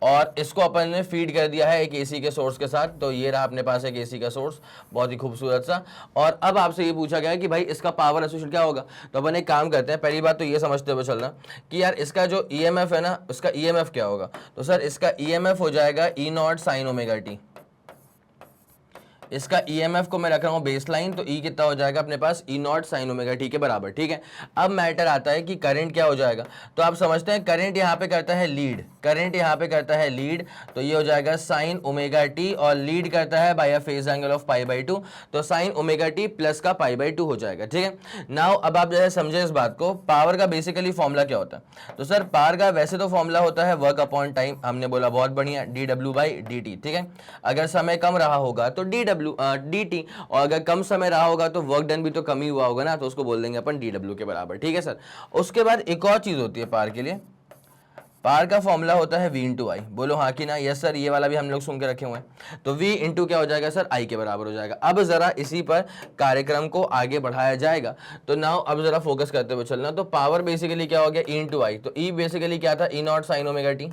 और इसको अपन ने फीड कर दिया है एक AC के सोर्स के साथ। तो ये रहा अपने पास एक AC का सोर्स, बहुत ही खूबसूरत सा। और अब आपसे ये पूछा गया है कि भाई इसका पावर एसोसिएशन क्या होगा। तो अपन एक काम करते हैं, पहली बात तो ये समझते हुए चलना कि यार इसका जो EMF है ना, उसका EMF क्या होगा। तो सर इसका EMF हो जाएगा E0 sin ओमेगा टी। इसका EMF को मैं रख रहा हूं बेस लाइन, तो E कितना हो जाएगा अपने पास, E0 sin ओमेगा टी के बराबर, ठीक है। अब मैटर आता है कि करंट क्या हो जाएगा। तो आप समझते हैं करंट यहाँ पे करता है लीड, करंट यहाँ पे करता है लीड, तो ये हो जाएगा साइन ओमेगा टी, और लीड करता है by a phase angle of π/2, तो साइन ओमेगा टी प्लस का π/2 हो जाएगा, ठीक है। नाउ अब आप जैसे समझे इस बात को, पावर का बेसिकली फॉर्मूला क्या होता है। तो सर पावर का वैसे तो फॉर्मूला होता है वर्क अपॉन टाइम, हमने बोला बहुत बढ़िया, dW/dt, ठीक है। अगर समय कम रहा होगा तो dt, और अगर कम समय रहा होगा तो वर्क डन भी तो कम ही हुआ होगा ना, तो उसको बोल देंगे अपन dW के बराबर, ठीक है सर। उसके बाद एक और चीज होती है पावर के लिए, पावर का फॉर्मूला होता है V इंटू आई, बोलो हाँ कि ना, यस सर, ये वाला भी हम लोग सुन के रखे हुए हैं। तो V इंटू क्या हो जाएगा सर, I के बराबर हो जाएगा। अब जरा इसी पर कार्यक्रम को आगे बढ़ाया जाएगा। तो नाउ अब जरा फोकस करते हुए चलना। तो पावर बेसिकली क्या हो गया, E इंटू आई, तो E बेसिकली क्या था, E0 sin ओमेगा टी,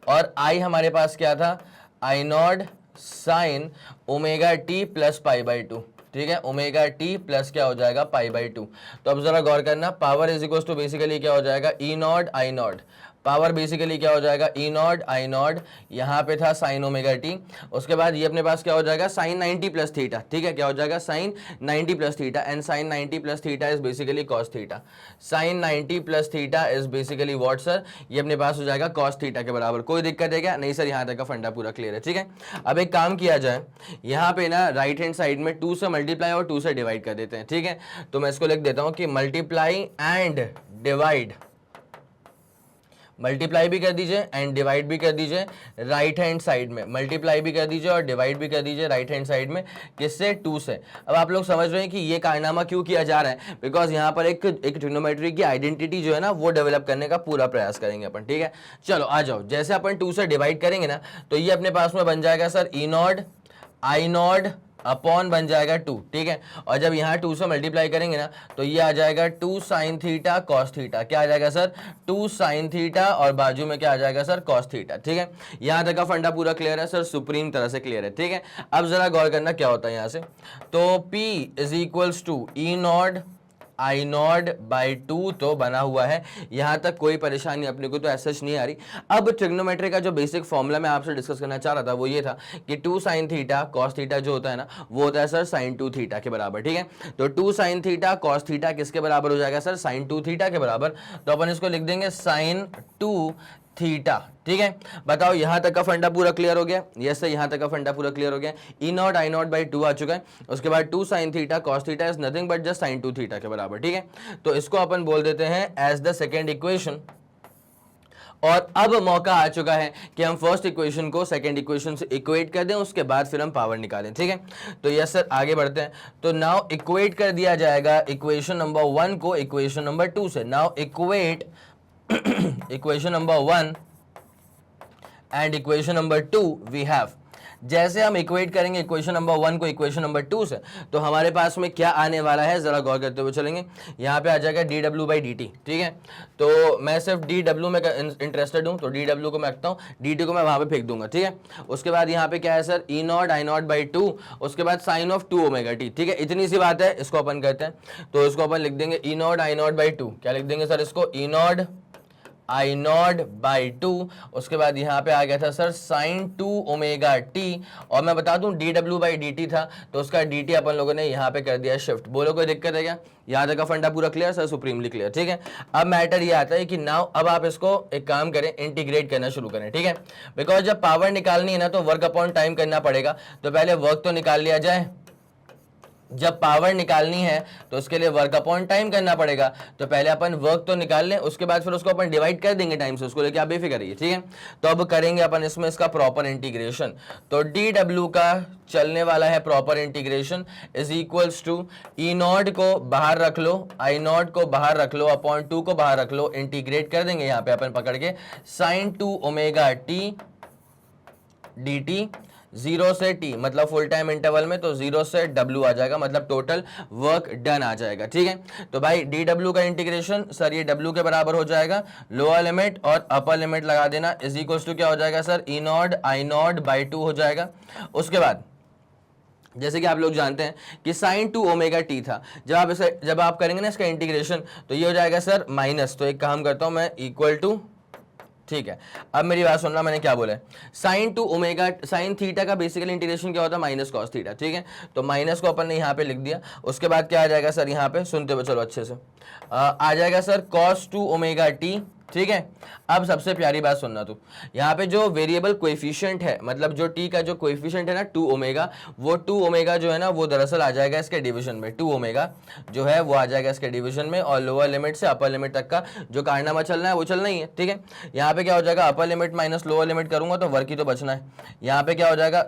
और I हमारे पास क्या था, I0 sin omega T plus π/2, ठीक है, ओमेगा टी प्लस क्या हो जाएगा π/2। तो अब जरा गौर करना, power is equal to basically क्या हो जाएगा, E0 I0, पावर बेसिकली क्या हो जाएगा, E0 I0, यहाँ पे था साइन ओमेगा टी। उसके बाद ये अपने पास क्या हो जाएगा, साइन 90 प्लस थीटा, ठीक है, क्या हो जाएगा, sine 90 plus theta, and sine 90 plus theta is basically cos theta. Sine 90 plus theta is basically what sir, ये अपने पास हो जाएगा कॉस थीटा के बराबर। कोई दिक्कत है क्या, नहीं सर, यहाँ तक का फंडा पूरा क्लियर है, ठीक है। अब एक काम किया जाए, यहाँ पे ना राइट हैंड साइड में 2 से मल्टीप्लाई और 2 से डिवाइड कर देते हैं, ठीक है। तो मैं इसको लिख देता हूँ कि मल्टीप्लाई एंड डिवाइड, मल्टीप्लाई भी कर दीजिए एंड डिवाइड भी कर दीजिए राइट हैंड साइड में, मल्टीप्लाई भी कर दीजिए और डिवाइड भी कर दीजिए राइट हैंड साइड में, किससे, 2 से। अब आप लोग समझ रहे हैं कि ये कारनामा क्यों किया जा रहा है, बिकॉज यहाँ पर एक ट्रिग्नोमेट्री की आइडेंटिटी जो है ना वो डेवलप करने का पूरा प्रयास करेंगे अपन, ठीक है। चलो आ जाओ, जैसे अपन 2 से डिवाइड करेंगे ना, तो ये अपने पास में बन जाएगा सर E0 I0 अपॉन बन जाएगा 2, ठीक है। और जब यहाँ 2 से मल्टीप्लाई करेंगे ना, तो ये आ जाएगा 2 साइन थीटा कॉस थीटा, क्या आ जाएगा सर, 2 साइन थीटा, और बाजू में क्या आ जाएगा सर, कॉस थीटा, ठीक है। यहाँ तक का फंडा पूरा क्लियर है सर, सुप्रीम तरह से क्लियर है, ठीक है। अब जरा गौर करना क्या होता है यहाँ से। तो P is equals to E0 I naught by 2 तो बना हुआ है, यहां तक कोई परेशानी अपने को तो ऐसा नहीं आ रही। अब ट्रिग्नोमेट्री का जो बेसिक फॉर्मूला मैं आपसे डिस्कस करना चाह रहा था वो ये था कि 2 साइन थीटा कॉस थीटा जो होता है ना वो होता है सर साइन 2 थीटा के बराबर, ठीक है। तो 2 साइन थीटा कॉस थीटा किसके बराबर हो जाएगा सर, साइन 2 थीटा के बराबर। तो अपन इसको लिख देंगे साइन 2 थीटा, ठीक है। बताओ यहां तक का फंडा पूरा क्लियर हो गया, यस सर यहां तक का फंडा पूरा क्लियर हो गया। E naught I naught by 2 आ चुका है, उसके बाद 2 sine theta cos theta is nothing but just sine 2 theta के बराबर, ठीक है। तो इसको अपन बोल देते हैं एज द सेकेंड इक्वेशन। और अब मौका आ चुका है कि हम फर्स्ट इक्वेशन को सेकंड इक्वेशन से इक्वेट कर दें, उसके बाद फिर हम पावर निकालें, ठीक है। तो यस सर आगे बढ़ते हैं। तो नाउ इक्वेट कर दिया जाएगा इक्वेशन नंबर 1 को इक्वेशन नंबर 2 से। Now equate equation number 1 and equation number 2 we have. जैसे हम इक्वेट करेंगे इक्वेशन नंबर 1 को इक्वेशन नंबर 2 से, तो हमारे पास में क्या आने वाला है जरा गौर करते हुए चलेंगे। यहाँ पे आ जाएगा dw बाई dt, ठीक है। तो मैं सिर्फ dw में इंटरेस्टेड हूँ, तो dw को मैं रखता हूँ, dt को मैं वहां पे फेंक दूंगा, ठीक है। उसके बाद यहाँ पे क्या है sir, E naught I naught by 2, उसके बाद साइन ऑफ 2 ओमेगा टी, ठीक है। इतनी सी बात है, इसको अपन करते हैं। तो इसको अपन लिख देंगे ई नॉट आई नॉट बाई 2, क्या लिख देंगे सर इसको, ई नॉट आई नॉट बाई 2। उसके बाद यहाँ पे आ गया था सर साइन 2 ओमेगा टी, और मैं बता दूं D W by D T था, तो उसका डी टी अपन लोगों ने यहाँ पे कर दिया शिफ्ट। बोलो कोई दिक्कत है क्या, यहाँ तक का फंडा पूरा क्लियर सर, सुप्रीमली क्लियर, ठीक है। अब मैटर ये आता है कि नाउ अब आप इसको एक काम करें, इंटीग्रेट करना शुरू करें, ठीक है। बिकॉज जब पावर निकालनी है ना तो वर्क अपॉन टाइम करना पड़ेगा, तो पहले वर्क तो निकाल लिया जाए। जब पावर निकालनी है तो उसके लिए वर्क अपॉन टाइम करना पड़ेगा, तो पहले अपन वर्क तो निकाल लें, उसके बाद फिर उसको अपन डिवाइड कर देंगे टाइम से, उसको लेके आप बेफिक्र रहिए, ठीक है। तो अब करेंगे अपन इसमें इसका प्रॉपर इंटीग्रेशन। तो डी डब्ल्यू का चलने वाला है proper integration is equals to E not को बाहर रख लो, आई नॉट को बाहर रख लो, अपॉन 2 को बाहर रख लो, इंटीग्रेट कर देंगे यहाँ पे अपन पकड़ के sine 2 omega t d t 0 से t मतलब फुल टाइम इंटरवल में, तो 0 से w आ जाएगा, मतलब टोटल वर्क डन आ जाएगा, ठीक है। तो भाई dw का इंटीग्रेशन सर ये w के बराबर हो जाएगा, लोअर लिमिट और अपर लिमिट लगा देना, इज इक्वल्स टू क्या हो जाएगा sir, E naught I naught by 2 हो जाएगा। उसके बाद जैसे कि आप लोग जानते हैं कि साइन 2 ओमेगा टी था, जब आप करेंगे ना इसका इंटीग्रेशन तो ये हो जाएगा सर माइनस, तो एक काम करता हूं मैं इक्वल टू, ठीक है। अब मेरी बात सुनना, मैंने क्या बोला है, साइन 2 ओमेगा साइन थीटा का बेसिकली इंटीग्रेशन क्या होता है, माइनस कॉस थीटा, ठीक है। तो माइनस को अपन ने यहाँ पे लिख दिया, उसके बाद क्या आ जाएगा सर, यहाँ पे सुनते हुए चलो अच्छे से, आ जाएगा सर कॉस 2 ओमेगा टी, ठीक है। अब सबसे प्यारी बात सुनना, तू यहाँ पे जो वेरिएबल कोएफिशिएंट है, मतलब जो टी का जो कोएफिशिएंट है ना 2 ओमेगा, वो 2 ओमेगा जो है ना वो दरअसल आ जाएगा इसके डिवीजन में, 2 ओमेगा जो है वो आ जाएगा इसके डिवीजन में, और लोअर लिमिट से अपर लिमिट तक का जो कारनामा चलना है वो चलना ही है, ठीक है। यहाँ पे क्या हो जाएगा, अपर लिमिट माइनस लोअर लिमिट करूंगा तो वर्क ही तो बचना है। यहाँ पे क्या हो जाएगा,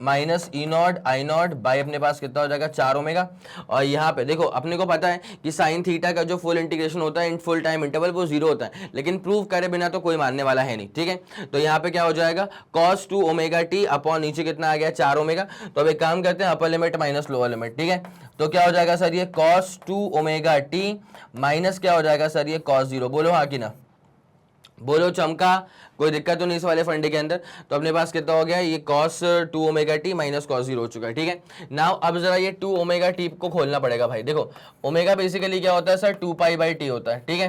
minus E naught I naught by अपने पास कितना हो जाएगा 4 ओमेगा, और यहाँ पे देखो अपने को पता है कि साइन थीटा का जो फुल इंटीग्रेशन होता है इन फुल टाइम इंटरवल वो 0 होता है, लेकिन प्रूव करे बिना तो कोई मानने वाला है नहीं, ठीक है। तो यहाँ पे क्या हो जाएगा कॉस 2 ओमेगा टी अपॉन नीचे कितना आ गया 4 ओमेगा। तो अब एक काम करते हैं, अपर लिमिट माइनस लोअर लिमिट, ठीक है। तो क्या हो जाएगा सर, ये कॉस 2 ओमेगा टी माइनस क्या हो जाएगा सर, ये कॉस 0। बोलो हाँ कि ना, बोलो चमका, कोई दिक्कत तो नहीं इस वाले फंडे के अंदर। तो अपने पास कितना हो गया, ये cos 2 omega T minus cos 0 हो चुका है, ठीक है। नाउ अब जरा ये 2 ओमेगा टी को खोलना पड़ेगा भाई। देखो ओमेगा बेसिकली क्या होता है सर, 2 पाई बाई टी होता है, ठीक है।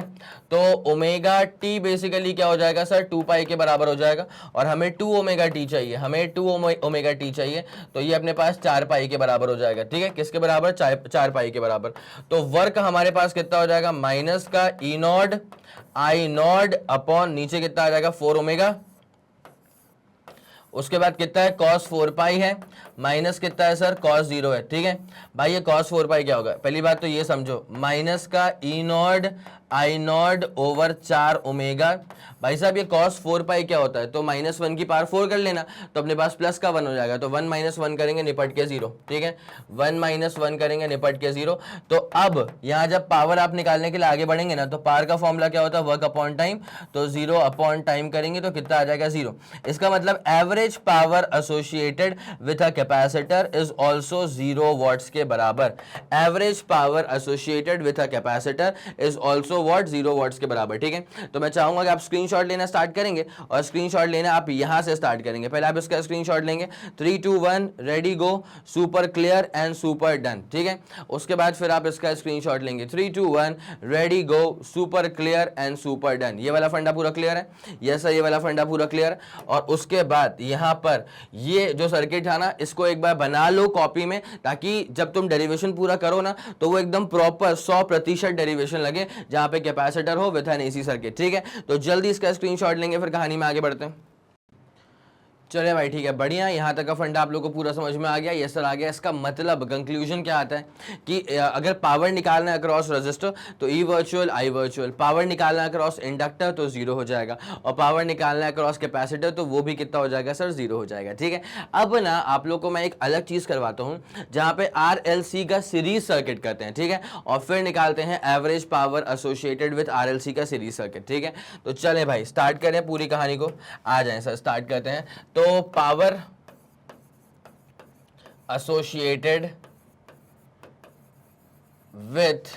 तो ओमेगा टी बेसिकली क्या हो जाएगा सर, 2 पाई के बराबर हो जाएगा, और हमें 2 ओमेगा टी चाहिए, हमें 2 ओमेगा टी चाहिए, तो ये अपने पास 4 पाई के बराबर हो जाएगा, ठीक है। किसके बराबर, 4 पाई के बराबर। तो वर्क हमारे पास कितना हो जाएगा, माइनस का E naught I naught upon नीचे कितना आ जाएगा 4 ओमेगा, उसके बाद कितना है cos 4 पाई है, माइनस कितना है सर cos 0 है, ठीक है भाई। ये cos 4 पाई क्या होगा, पहली बात तो ये समझो, माइनस का E naught I naught over 4 omega. भाई साहब ये cos 4 पाई क्या होता है, तो -1 की पावर 4 कर लेना, तो अपने पास प्लस का 1 हो जाएगा, तो 1 - 1 करेंगे निपट के 0, ठीक है। 1 - 1 करेंगे निपट के 0। तो अब यहाँ जब पावर आप निकालने के लिए आगे बढ़ेंगे ना, तो पावर का फॉर्मूला क्या होता है, वर्क अपॉन टाइम, तो 0 अपॉन टाइम करेंगे तो कितना आ जाएगा 0। इसका मतलब average power associated with a capacitor is also 0 watts के बराबर। Average power associated with a capacitor is also watt, 0 watts के बराबर, ठीक है। तो मैं चाहूंगा कि आप स्क्रीनशॉट लेना स्टार्ट करेंगे और स्क्रीनशॉट लेना आप यहां से स्टार्ट करेंगे। पहले आप इसका स्क्रीनशॉट लेंगे, 3 2 1 ready go, super clear and super done, ठीक है। उसके बाद फिर आप इसका स्क्रीनशॉट लेंगे, 3 2 1 ready go, super clear and super done. ये वाला फंडा पूरा क्लियर है, यस सर, ये वाला फंडा पूरा क्लियर। और उसके बाद यहां पर ये जो सर्किट था ना, इसको एक बार बना लो कॉपी में, ताकि जब तुम डेरिवेशन पूरा करो ना तो वो एकदम प्रॉपर 100% डेरिवेशन लगे, जहां पे कैपेसिटर हो विद एन एसी सर्किट, ठीक है। तो जल्दी इसका स्क्रीनशॉट लेंगे, फिर कहानी में आगे बढ़ते हैं। चलिए भाई ठीक है, बढ़िया, यहाँ तक का फंडा आप लोग को पूरा समझ में आ गया। ये सर आ गया। इसका मतलब कंक्लूजन क्या आता है कि अगर पावर निकालना है अक्रॉस रेजिस्टर तो ई वर्चुअल आई वर्चुअल, पावर निकालना है अक्रॉस इंडक्टर तो 0 हो जाएगा, और पावर निकालना है अक्रॉस कैपेसिटर तो वो भी कितना हो जाएगा सर, 0 हो जाएगा, ठीक है। अब ना आप लोग को मैं एक अलग चीज करवाता हूँ, जहाँ पे RLC का सीरीज सर्किट करते हैं, ठीक है, और फिर निकालते हैं average power associated with RLC का सीरीज सर्किट, ठीक है। तो चले भाई स्टार्ट करें पूरी कहानी को, आ जाए सर, स्टार्ट करते हैं। तो पावर associated with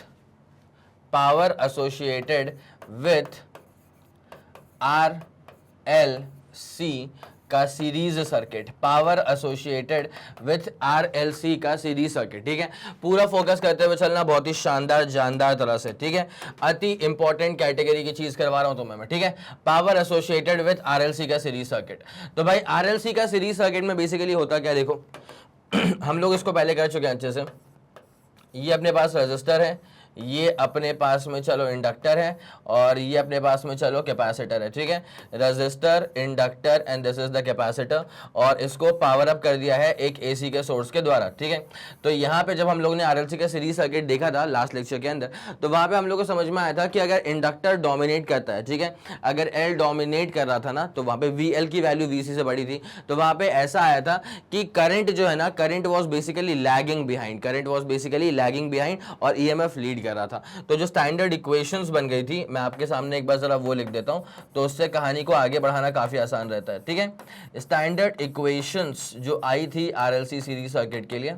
RLC का series circuit, power associated with RLC का सीरीज सर्किट, ठीक है। पूरा फोकस करते हुए चलना, बहुत ही शानदार जानदार तरह से, ठीक है। अति इंपॉर्टेंट कैटेगरी की चीज करवा रहा हूं तुम्हें मैं, ठीक है। पावर एसोसिएटेड विथ RLC का सीरीज सर्किट। तो भाई RLC का सीरीज सर्किट में बेसिकली होता क्या, देखो हम लोग इसको पहले कर चुके हैं अच्छे से। ये अपने पास रजिस्टर है, ये अपने पास में चलो इंडक्टर है, और ये अपने पास में चलो कैपेसिटर है, ठीक है। Register, inductor and this is the capacitor, और इसको पावर अप कर दिया है एक एसी के सोर्स के द्वारा, ठीक है। तो यहाँ पे जब हम लोग ने RLC का सीरीज सर्किट देखा था लास्ट लेक्चर के अंदर, तो वहां पे हम लोग को समझ में आया था कि अगर इंडक्टर डोमिनेट करता है, ठीक है, अगर L डोमिनेट कर रहा था ना, तो वहां पे VL की वैल्यू VC से बड़ी थी, तो वहां पे ऐसा आया था कि करंट जो है ना, current was basically lagging behind, और EMF लीड कर रहा था। तो जो स्टैंडर्ड इक्वेशंस बन गई थी, मैं आपके सामने एक बार जरा वो लिख देता हूं, तो उससे कहानी को आगे बढ़ाना काफी आसान रहता है, ठीक है। स्टैंडर्ड इक्वेशंस जो आई थी RLC सीरीज सर्किट के लिए,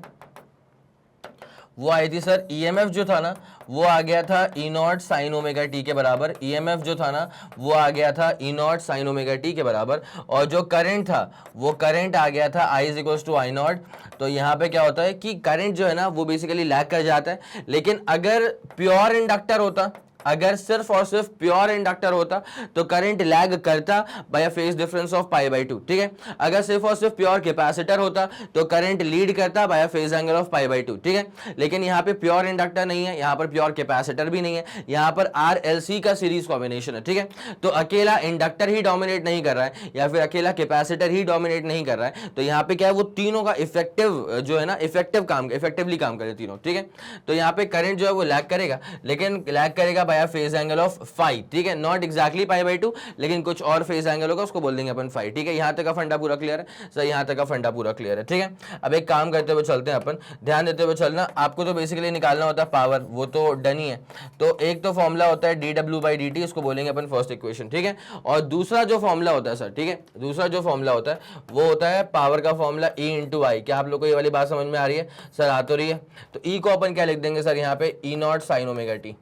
वो आई थी सर, EMF जो था ना वो आ गया था E0 साइन ओमेगा टी के बराबर, EMF जो था ना वो आ गया था E0 साइन ओमेगा टी के बराबर, और जो करंट था वो करंट आ गया था I is equal to I0। तो यहाँ पे क्या होता है कि करंट जो है ना वो बेसिकली लैग कर जाता है, लेकिन अगर प्योर इंडक्टर होता, अगर सिर्फ और सिर्फ प्योर इंडक्टर होता तो करंट लैग करता by a phase difference of π/2, ठीक है। अगर सिर्फ और सिर्फ प्योर कैपेसिटर होता तो करंट लीड करता by a phase angle of π/2, ठीक है। लेकिन यहाँ पे प्योर इंडक्टर नहीं है, यहाँ पर प्योर कैपेसिटर भी नहीं है, यहाँ पर RLC का सीरीज कॉम्बिनेशन है, ठीक है। तो अकेला इंडक्टर ही डोमिनेट नहीं कर रहा है, या फिर अकेला कैपेसिटर ही डोमिनेट नहीं कर रहा है, तो यहाँ पे क्या है, वो तीनों का इफेक्टिव जो है ना, इफेक्टिवली काम करे तीनों, ठीक है। तो यहाँ पे करंट जो है वो लैग करेगा, लेकिन लैग करेगा फेज एंगल ऑफ फाई, ठीक है, नॉट एक्जैक्टली π/2, लेकिन कुछ और फेज एंगल होगा, उसको बोल देंगे अपन फाई, ठीक है। यहां तक का फंडा पूरा क्लियर है सर, यहां तक का फंडा पूरा क्लियर है, ठीक है। अब एक काम करते हुए चलते हैं अपन, ध्यान देते हुए चलना। आपको तो बेसिकली निकालना होता है पावर, वो तो डन ही है। तो एक तो फॉर्मूला होता है dW/dt, इसको बोलेंगे अपन फर्स्ट इक्वेशन, ठीक है। और दूसरा जो फॉर्मूला होता है सर, ठीक है, दूसरा जो फॉर्मूला होता है वो होता है पावर का फॉर्मूला E × I। क्या आप लोग को ये वाली बात समझ में आ रही है सर? आ तो रही है। तो E को अपन क्या लिख देंगे सर, यहाँ पे E0 साइन ओमेगा टी,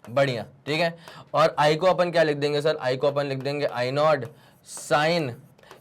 बढ़िया, ठीक है। और I को अपन क्या लिख देंगे सर, I को अपन लिख देंगे I0 साइन,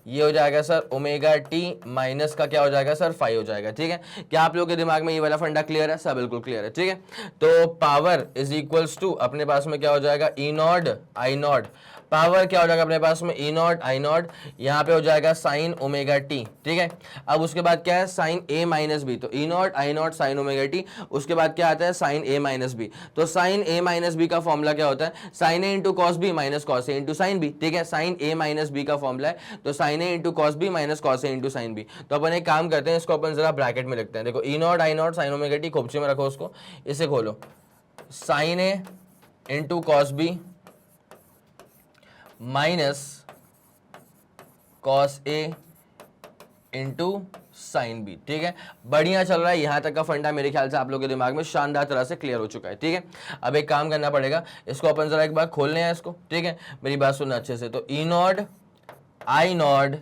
ये हो जाएगा सर ओमेगा टी माइनस का क्या हो जाएगा सर, फाई हो जाएगा, ठीक है। क्या आप लोगों के दिमाग में ये वाला फंडा क्लियर है सर? बिल्कुल क्लियर है, ठीक है। तो पावर इज इक्वल्स टू अपने पास में क्या हो जाएगा, E0 I0, पावर क्या हो जाएगा अपने पास में E0 I0, यहाँ पे हो जाएगा साइन ओमेगा टी, ठीक है। अब उसके बाद क्या है, साइन A माइनस बी, तो E0 I0 sign omega T, उसके बाद क्या आता है साइन A माइनस बी। तो साइन A माइनस बी का फॉर्मूला क्या होता है, sine A into cos B minus cos A into sine B, ठीक है। साइन A माइनस बी का फॉर्मूला है, तो sine A into cos B minus cos A into sine B. तो अपन एक काम करते हैं, इसको अपन जरा ब्रैकेट में लिखते हैं। देखो E0 I0 sign omega T, खोपचे में रखो उसको, इसे खोलो, sine A into cos B minus cos A into sine B, ठीक है। बढ़िया चल रहा है, यहां तक का फंडा मेरे ख्याल से आप लोगों के दिमाग में शानदार तरह से क्लियर हो चुका है, ठीक है। अब एक काम करना पड़ेगा, इसको अपन जरा एक बार खोलने हैं इसको, ठीक है, मेरी बात सुनना अच्छे से। तो E0 I0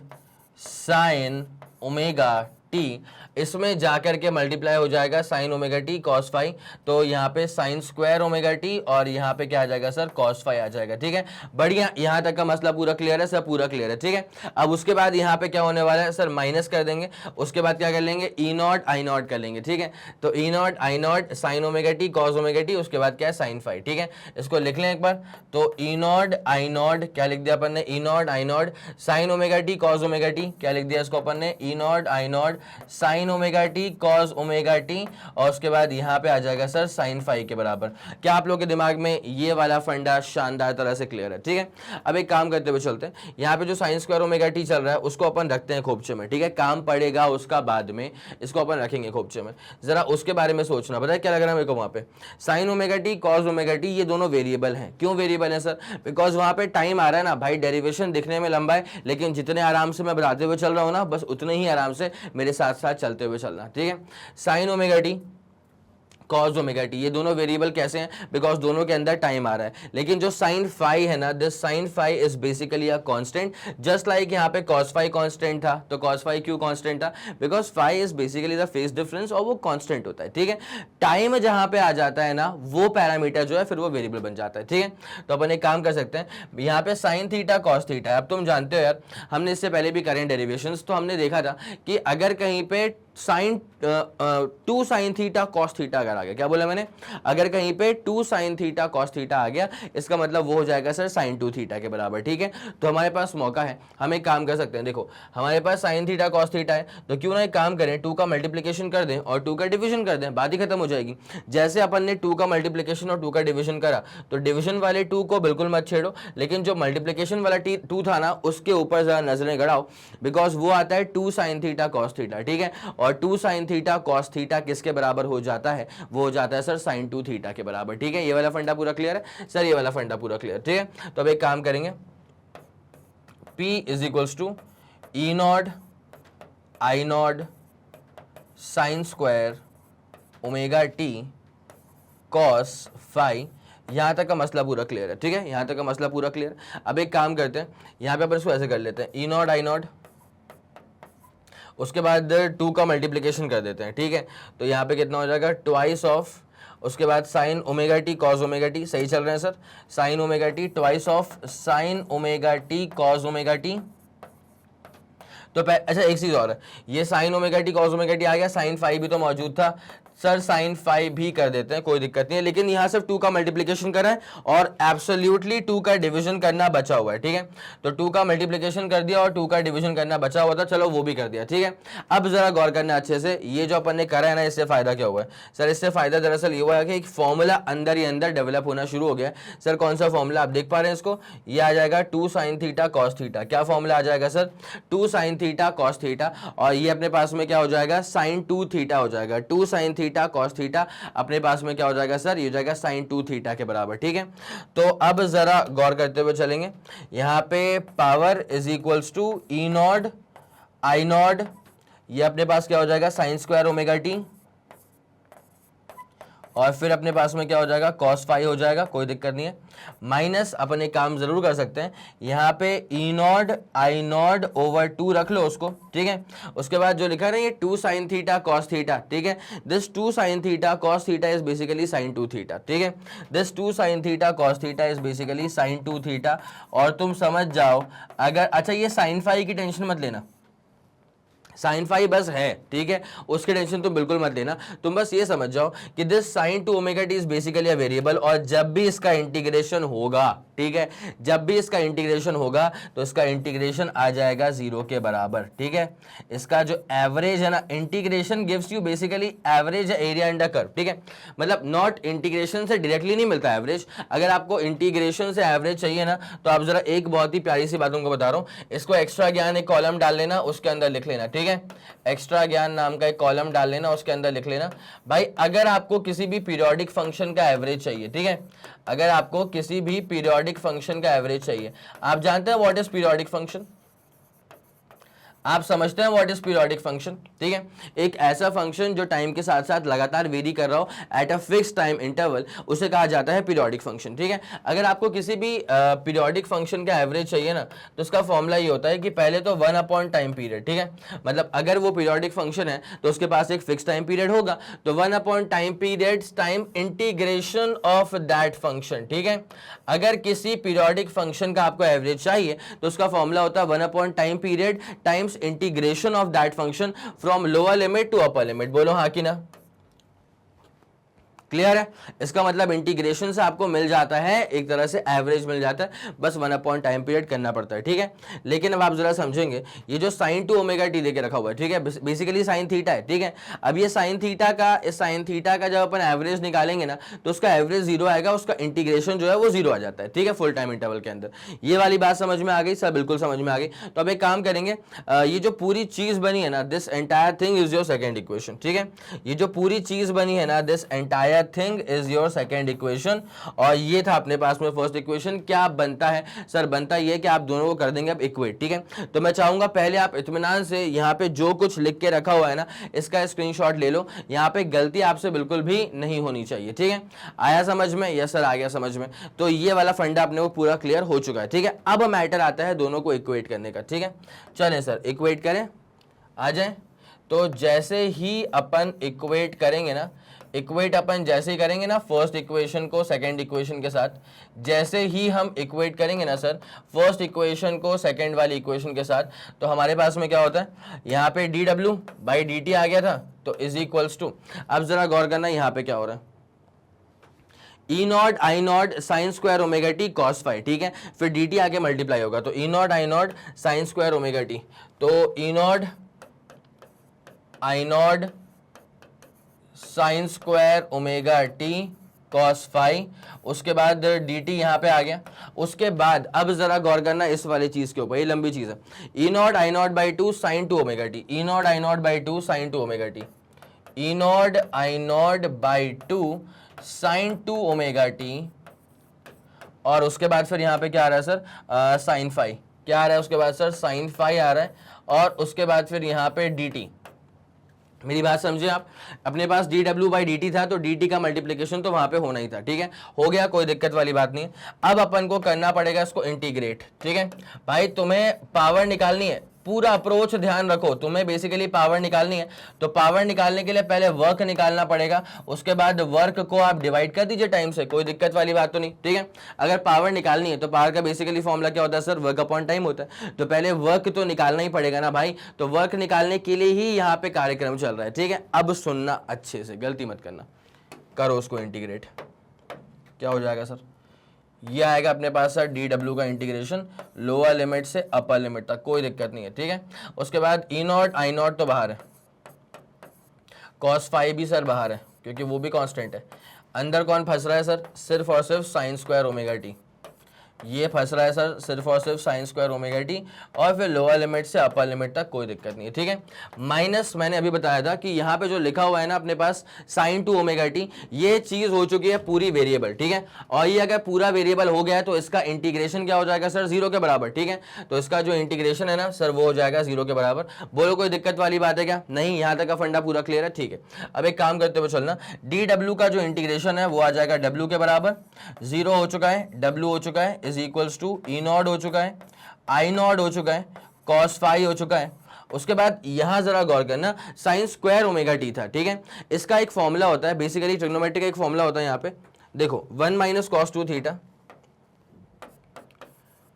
sign omega T, इसमें जाकर के मल्टीप्लाई हो जाएगा sine omega T cos phi, तो यहाँ पे साइन स्क्वायर ओमेगा टी और यहाँ पे क्या आ जाएगा सर, कॉस फाई आ जाएगा। ठीक है, बढ़िया, यहाँ तक का मसला पूरा क्लियर है सर, पूरा क्लियर है। ठीक है, अब उसके बाद यहाँ पे क्या होने वाला है सर, माइनस कर देंगे, उसके बाद क्या कर लेंगे, ई नॉट आई नॉट कर लेंगे। ठीक है, तो E naught I naught sine omega T cos omega T, उसके बाद क्या है साइन फाई। ठीक है, इसको लिख लें एक बार, तो ई नॉट आई नॉट क्या लिख दिया अपन ने, E naught I naught sine omega T cos omega T, क्या लिख दिया इसको अपन ने, E naught I naught sine omega T cos omega T, और उसके बाद यहाँ पे आ जाएगा सर साइन फाई के बराबर। क्या आप लोग के दिमाग में ये वाला फंडा शानदार तरह से क्लियर है? ठीक है, अब एक काम करते हुए चलते हैं, यहाँ पे जो साइन स्क्वायर ओमेगा टी चल रहा है उसको अपन रखते हैं खोपचे में। ठीक है, काम पड़ेगा उसका बाद में, इसको अपन रखेंगे खोपचे में। जरा उसके बारे में सोचना, पता है क्या लग रहा है मेरे को, वहां पे sign omega T cos omega T ये दोनों वेरिएबल हैं। क्यों वेरिएबल है सर? बिकॉज वहां पे टाइम आ रहा है ना भाई, डेरिवेशन दिखने में लंबा है, लेकिन जितने आराम से मैं बताते हुए चल रहा हूं ना, बस उतने ही आराम से मेरे साथ साथ चलते हुए चलना। ठीक है, sine omega T cos omega T ये दोनों वेरिएबल कैसे हैं? बिकॉज दोनों के अंदर टाइम आ रहा है। लेकिन जो साइन फाई है ना, this sine phi is basically a constant, just like यहाँ पे कॉस फाई कांस्टेंट था। तो कॉस फाई क्यों कांस्टेंट था? Because phi is basically the phase difference और वो कांस्टेंट होता है। ठीक है, टाइम जहां पे आ जाता है ना, वो पैरामीटर जो है फिर वो वेरिएबल बन जाता है। ठीक है, तो अपन एक काम कर सकते हैं, यहाँ पे साइन थीटा कॉस थीटा, अब तुम जानते हो यार, हमने इससे पहले भी करें डेरिवेशंस, तो हमने देखा था कि अगर कहीं पे sine 2 sine theta cos theta अगर आ गया, क्या बोला मैंने, अगर कहीं पे 2 साइन थीटा कॉस थीटा आ गया, इसका मतलब वो हो जाएगा सर साइन 2 थीटा के बराबर। ठीक है, तो हमारे पास मौका है, हम एक काम कर सकते हैं, देखो हमारे पास साइन थीटा कॉस थीटा है, तो क्यों ना एक काम करें, 2 का मल्टीप्लीकेशन कर दें और 2 का डिवीजन कर दें, बात ही खत्म हो जाएगी। जैसे अपन ने 2 का मल्टीप्लीकेशन और 2 का डिवीजन करा, तो डिवीजन वाले 2 को बिल्कुल मत छेड़ो, लेकिन जो मल्टीप्लीकेशन वाला 2 था ना, उसके ऊपर जरा नजरें गड़ाओ, बिकॉज वो आता है 2 साइन थीटा कॉस थीटा। ठीक है, और 2 साइन थीटा कॉस थीटा किसके बराबर हो जाता है? वो हो जाता है सर साइन 2 थीटा के बराबर। ठीक है, ये वाला फंडा पूरा क्लियर है सर, ये वाला फंडा पूरा क्लियर। ठीक है, तो अब एक काम करेंगे, P is equals to E naught I naught sine square omega T cos phi, यहां तक का मसला पूरा क्लियर है। ठीक है, यहां तक का मसला पूरा क्लियर। अब एक काम करते हैं, यहां पे अपन इसको ऐसे कर लेते हैं, ई नॉट आई नॉट, उसके बाद 2 का मल्टीप्लिकेशन कर देते हैं। ठीक है, तो यहाँ पे कितना हो जाएगा, ट्वाइस ऑफ, उसके बाद sine omega T cos omega T, सही चल रहे हैं sir, sine omega T twice of sine omega T cos omega T. तो अच्छा एक चीज और है, ये sine omega T cos omega T आ गया, साइन फाई भी तो मौजूद था सर, साइन फाई भी कर देते हैं, कोई दिक्कत नहीं है, लेकिन यहां सिर्फ 2 का मल्टीप्लिकेशन करा है और एब्सोल्युटली 2 का डिवीजन करना बचा हुआ है। ठीक है, तो 2 का मल्टीप्लिकेशन कर दिया और 2 का डिवीजन करना बचा हुआ था, चलो वो भी कर दिया। ठीक है, अब जरा गौर करना अच्छे से, ये जो अपन ने करा है ना, इससे फायदा क्या हुआ है सर? इससे फायदा दरअसल ये हुआ है कि एक फॉर्मूला अंदर ही अंदर डेवलप होना शुरू हो गया। सर कौन सा फॉर्मूला? आप देख पा रहे हैं इसको, ये आ जाएगा 2 साइन थीटा कॉस थीटा। क्या फॉर्मूला आ जाएगा sir? 2 sine theta cos theta, और ये अपने पास में क्या हो जाएगा, साइन 2 थीटा हो जाएगा। 2 साइन थीटा कॉस थीटा अपने पास में क्या हो जाएगा सर, ये हो जाएगा साइन 2 थीटा के बराबर। ठीक है, तो अब जरा गौर करते हुए चलेंगे, यहां पे power is equals to E naught I naught, ये अपने पास क्या हो जाएगा, साइन स्क्वायर ओमेगा टी, और फिर अपने पास में क्या हो जाएगा, कॉस फाई हो जाएगा, कोई दिक्कत नहीं है, माइनस अपन एक काम जरूर कर सकते हैं, यहाँ पे ई नॉट आई नॉट ओवर 2 रख लो उसको। ठीक है, उसके बाद जो लिखा है ना ये 2 साइन थीटा कॉस थीटा, ठीक है, this 2 sine theta cos theta is basically sine 2 theta. ठीक है, this 2 sine theta cos theta is basically sine 2 theta, और तुम समझ जाओ अगर, अच्छा ये साइन फाई की टेंशन मत लेना, साइन फाई बस है, ठीक है, उसकी टेंशन तुम बिल्कुल मत लेना, तुम बस ये समझ जाओ कि this sine 2 omega t is basically a variable, और जब भी इसका इंटीग्रेशन होगा, ठीक है, जब भी इसका इंटीग्रेशन होगा तो इसका इंटीग्रेशन आ जाएगा 0 के बराबर। ठीक है, इसका जो एवरेज है ना, integration gives you basically average area under curve. ठीक है, मतलब नॉट इंटीग्रेशन से डायरेक्टली नहीं मिलता एवरेज, अगर आपको इंटीग्रेशन से एवरेज चाहिए ना, तो आप जरा एक बहुत ही प्यारी सी बात तुमको बता रहा हूं, इसको एक्स्ट्रा ज्ञान एक कॉलम डाल लेना, उसके अंदर लिख लेना। ठीक है, एक्स्ट्रा ज्ञान नाम का एक कॉलम डाल लेना, उसके अंदर लिख लेना भाई, अगर आपको किसी भी पीरियोडिक फंक्शन का एवरेज चाहिए, ठीक है, अगर आपको किसी भी पीरियोडिक फंक्शन का एवरेज चाहिए, आप जानते हैं व्हाट इज पीरियोडिक फंक्शन? आप समझते हैं व्हाट इज पीरियोडिक फंक्शन, ठीक है, एक ऐसा फंक्शन जो टाइम के साथ साथ लगातार वेरी कर रहा हो at a fix time interval, उसे कहा जाता है पीरियोडिक फंक्शन, ठीक है। अगर आपको किसी भी पीरियोडिक फंक्शन का एवरेज चाहिए ना, तो उसका फॉर्मूला ये होता है कि पहले तो 1 अपॉन टाइम पीरियड, ठीक है, मतलब अगर वो पीरियोडिक फंक्शन है तो उसके पास एक फिक्स टाइम पीरियड होगा, तो 1 upon time period time integration of that function, ठीक है। अगर किसी पीरियोडिक फंक्शन का आपको एवरेज चाहिए तो उसका फॉर्मूला होता है 1 upon time period times integration of that function from lower limit to upper limit. बोलो हाँ कि ना, क्लियर है। इसका मतलब इंटीग्रेशन से आपको मिल जाता है, एक तरह से एवरेज मिल जाता है, बस 1 अपॉन टाइम पीरियड करना पड़ता है, ठीक है। लेकिन अब आप जरा समझेंगे, ये जो साइन टू ओमेगा टी देके रखा हुआ है, ठीक है, बेसिकली साइन थीटा है, ठीक है। अब ये साइन थीटा का जब अपन एवरेज निकालेंगे ना, तो उसका एवरेज जीरो आएगा, उसका इंटीग्रेशन जो है वो जीरो आ जाता है, ठीक है, फुल टाइम इंटरवल के अंदर। ये वाली बात समझ में आ गई सर? बिल्कुल समझ में आ गई। तो अब एक काम करेंगे, ये जो पूरी चीज बनी है ना, this entire thing is your second equation, ठीक है। ये जो पूरी चीज बनी है ना, this entire thing is your second equation, और ये था अपने पास में फर्स्ट इक्वेशन। क्या बनता है सर? बनता ये कि आप दोनों को कर देंगे अब इक्वेट, ठीक है। तो मैं चाहूंगा पहले आप इत्मीनान से यहाँ पे जो कुछ लिख के रखा हुआ है ना, इसका स्क्रीनशॉट ले लो। यहाँ पे गलती आपसे बिल्कुल भी नहीं होनी चाहिए, ठीक है। आया समझ में? यस सर, आ गया समझ में। तो ये वाला फंडा अपने को पूरा क्लियर हो चुका है, ठीक है। अब मैटर आता है दोनों को इक्वेट करने का, ठीक है। चलें सर इक्वेट करें, आ जाए। तो जैसे ही अपन इक्वेट करेंगे ना, इक्वेट अपन जैसे ही करेंगे ना फर्स्ट इक्वेशन को सेकंड इक्वेशन के साथ, जैसे ही हम इक्वेट करेंगे ना सर फर्स्ट इक्वेशन को सेकंड वाली इक्वेशन के साथ, तो हमारे पास में क्या होता है, यहाँ पे D W by D T आ गया था, तो इज इक्वल्स टू, अब जरा गौर करना यहाँ पे क्या हो रहा है, E naught I naught sine square omega T cos phi, ठीक है। फिर डी टी आके मल्टीप्लाई होगा, तो E naught I naught sine square omega T, तो E naught I naught sine square omega T cos phi, उसके बाद डी टी यहाँ पे आ गया। उसके बाद अब जरा गौर करना इस वाली चीज के ऊपर, ये लंबी चीज है, E naught I naught by two sine two omega T, E naught I naught by two sine two omega T, E naught I naught by two sine two omega T, और उसके बाद फिर यहाँ पे क्या आ रहा है सर, साइन फाई, क्या आ रहा है उसके बाद सर, साइन फाई आ रहा है, और उसके बाद फिर यहाँ पे डी टी। मेरी बात समझे आप, अपने पास D W by D T था, तो डी टी का मल्टीप्लीकेशन तो वहां पे होना ही था, ठीक है, हो गया, कोई दिक्कत वाली बात नहीं। अब अपन को करना पड़ेगा इसको इंटीग्रेट, ठीक है भाई, तुम्हें पावर निकालनी है, पूरा अप्रोच ध्यान रखो, तुम्हें बेसिकली पावर निकालनी है, तो पावर निकालने के लिए पहले वर्क निकालना पड़ेगा, उसके बाद वर्क को आप डिवाइड कर दीजिए टाइम से, कोई दिक्कत वाली बात तो नहीं, ठीक है। अगर पावर निकालनी है तो पावर का बेसिकली फॉर्मूला क्या होता है सर, वर्क अपॉन टाइम होता है, तो पहले वर्क तो निकालना ही पड़ेगा ना भाई, तो वर्क निकालने के लिए ही यहाँ पे कार्यक्रम चल रहा है, ठीक है। अब सुनना अच्छे से, गलती मत करना, करो उसको इंटीग्रेट, क्या हो जाएगा सर, ये आएगा अपने पास सर डी डब्ल्यू का इंटीग्रेशन लोअर लिमिट से अपर लिमिट तक, कोई दिक्कत नहीं है, ठीक है। उसके बाद ई नॉट आई नॉट तो बाहर है, कॉस फाई भी सर बाहर है क्योंकि वो भी कांस्टेंट है, अंदर कौन फंस रहा है सर, सिर्फ और सिर्फ साइन स्क्वायर ओमेगा टी, ये फंस रहा है सर सिर्फ और सिर्फ साइन स्क्वायर ओमेगा टी, और फिर लोअर लिमिट से अपर लिमिट तक कोई दिक्कत नहीं है, ठीक है। माइनस मैंने अभी बताया था कि यहाँ पे जो लिखा हुआ है ना अपने पास साइन टू ओमेगा टी, ये चीज हो चुकी है पूरी वेरिएबल, ठीक है, और ये अगर पूरा वेरिएबल हो गया है तो इसका इंटीग्रेशन क्या हो जाएगा सर, जीरो के बराबर, ठीक है। तो इसका जो इंटीग्रेशन है ना सर वो हो जाएगा जीरो के बराबर। बोलो कोई दिक्कत वाली बात है क्या? नहीं, यहाँ तक का फंडा पूरा क्लियर है, ठीक है। अब एक काम करते हुए चलना, डी डब्ल्यू का जो इंटीग्रेशन है वो आ जाएगा डब्ल्यू के बराबर, जीरो हो चुका है, डब्ल्यू हो चुका है, is equals to E naught हो चुका है, आई नॉट हो चुका है, कॉस फाई हो चुका है। उसके बाद यहां जरा गौर करना, साइन स्क्वायर ओमेगा टी था, ठीक है, इसका एक फॉर्मूला होता है, बेसिकली ट्रिग्नोमेट्री का एक फॉर्मूला होता है, यहाँ पे देखो 1 minus cos two theta,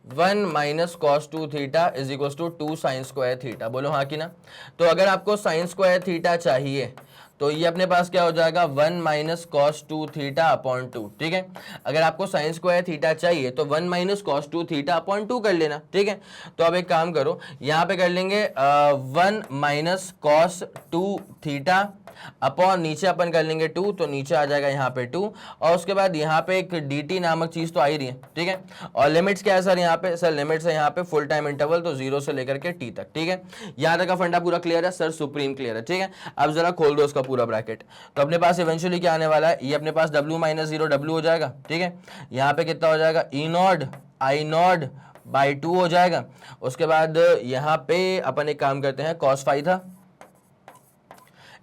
1 minus cos two theta is equal to 2 sine square theta. बोलो हाँ कि ना। तो अगर आपको साइन स्क्वायर थीटा चाहिए तो ये अपने पास क्या हो जाएगा, 1 minus cos two theta upon 2, ठीक है। अगर आपको साइन स्क्वायर थीटा चाहिए तो 1 minus cos two theta upon 2 कर लेना, ठीक है। तो अब एक काम करो, यहाँ पे कर लेंगे 1 minus cos two theta upon नीचे अपन कर लेंगे 2, तो नीचे आ जाएगा यहाँ पे 2, और उसके बाद यहाँ पे एक dt नामक चीज तो आ ही रही है, ठीक है। और लिमिट्स क्या है सर, यहाँ पे सर लिमिट्स है यहाँ पे फुल टाइम इंटरवल, तो 0 से लेकर के t तक, ठीक है। यहाँ तक का फंडा पूरा क्लियर है सर, सुप्रीम क्लियर है, ठीक है। अब जरा खोल दो उसका पूरा ब्रैकेट, तो अपने पास इवेंचुअली क्या आने वाला है, ये अपने पास w माइनस 0 w हो जाएगा, ठीक है। यहाँ पे कितना हो जाएगा, ई नॉट आई नॉट बाई 2 हो जाएगा। उसके बाद यहाँ पे अपन एक काम करते हैं, cos फाई था,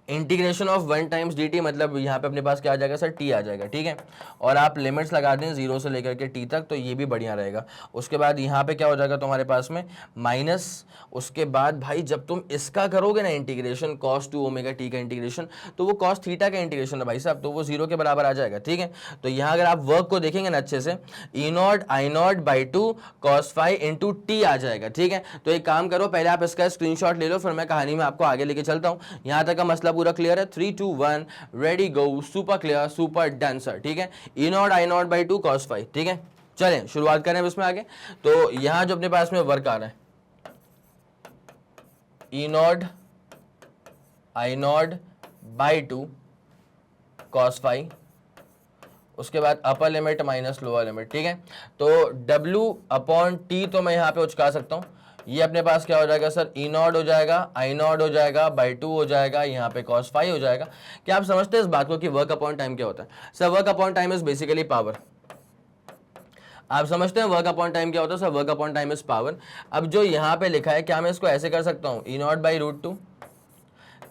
integration of 1 times D T, मतलब यहाँ पे अपने पास क्या आ जाएगा सर, टी आ जाएगा, ठीक है। और आप लिमिट्स लगा दें 0 से लेकर के टी तक, तो ये भी बढ़िया रहेगा। उसके बाद यहाँ पे क्या हो जाएगा तुम्हारे पास में माइनस, उसके बाद भाई जब तुम इसका करोगे ना इंटीग्रेशन, cos 2 ओमेगा टी का इंटीग्रेशन, तो वो cos थीटा का इंटीग्रेशन है भाई साहब, तो वो 0 के बराबर आ जाएगा, ठीक है। तो यहाँ अगर आप वर्क को देखेंगे ना अच्छे से, E naught I naught by 2 cos phi into T आ जाएगा, ठीक है। तो एक काम करो, पहले आप इसका स्क्रीनशॉट ले लो, फिर मैं कहानी में आपको आगे लेके चलता हूँ। यहाँ तक का मसला पूरा क्लियर है? 3 2 1 ready go, super clear, super done sir, ठीक है। E naught I naught by 2 cos phi, ठीक है। चलें शुरुआत करें इसमें आगे। तो यहां जो अपने पास में वर्क आ रहा है, E naught I naught by 2 cos phi, उसके बाद upper limit minus lower limit, ठीक है। तो W अपॉन टी तो मैं यहाँ पे उचका सकता हूँ, ये अपने पास क्या हो जाएगा सर, ई नॉट हो जाएगा, आई नॉट हो जाएगा, बाई 2 हो जाएगा, यहाँ पे cos फाई हो जाएगा। क्या आप समझते हैं इस बात को कि वर्क अपॉन टाइम क्या होता है? Sir work upon time is basically power. आप समझते हैं वर्क अपॉन टाइम क्या होता है? Sir work upon time is power. अब जो यहाँ पे लिखा है, क्या मैं इसको ऐसे कर सकता हूँ, ई नॉट बाई रूट 2,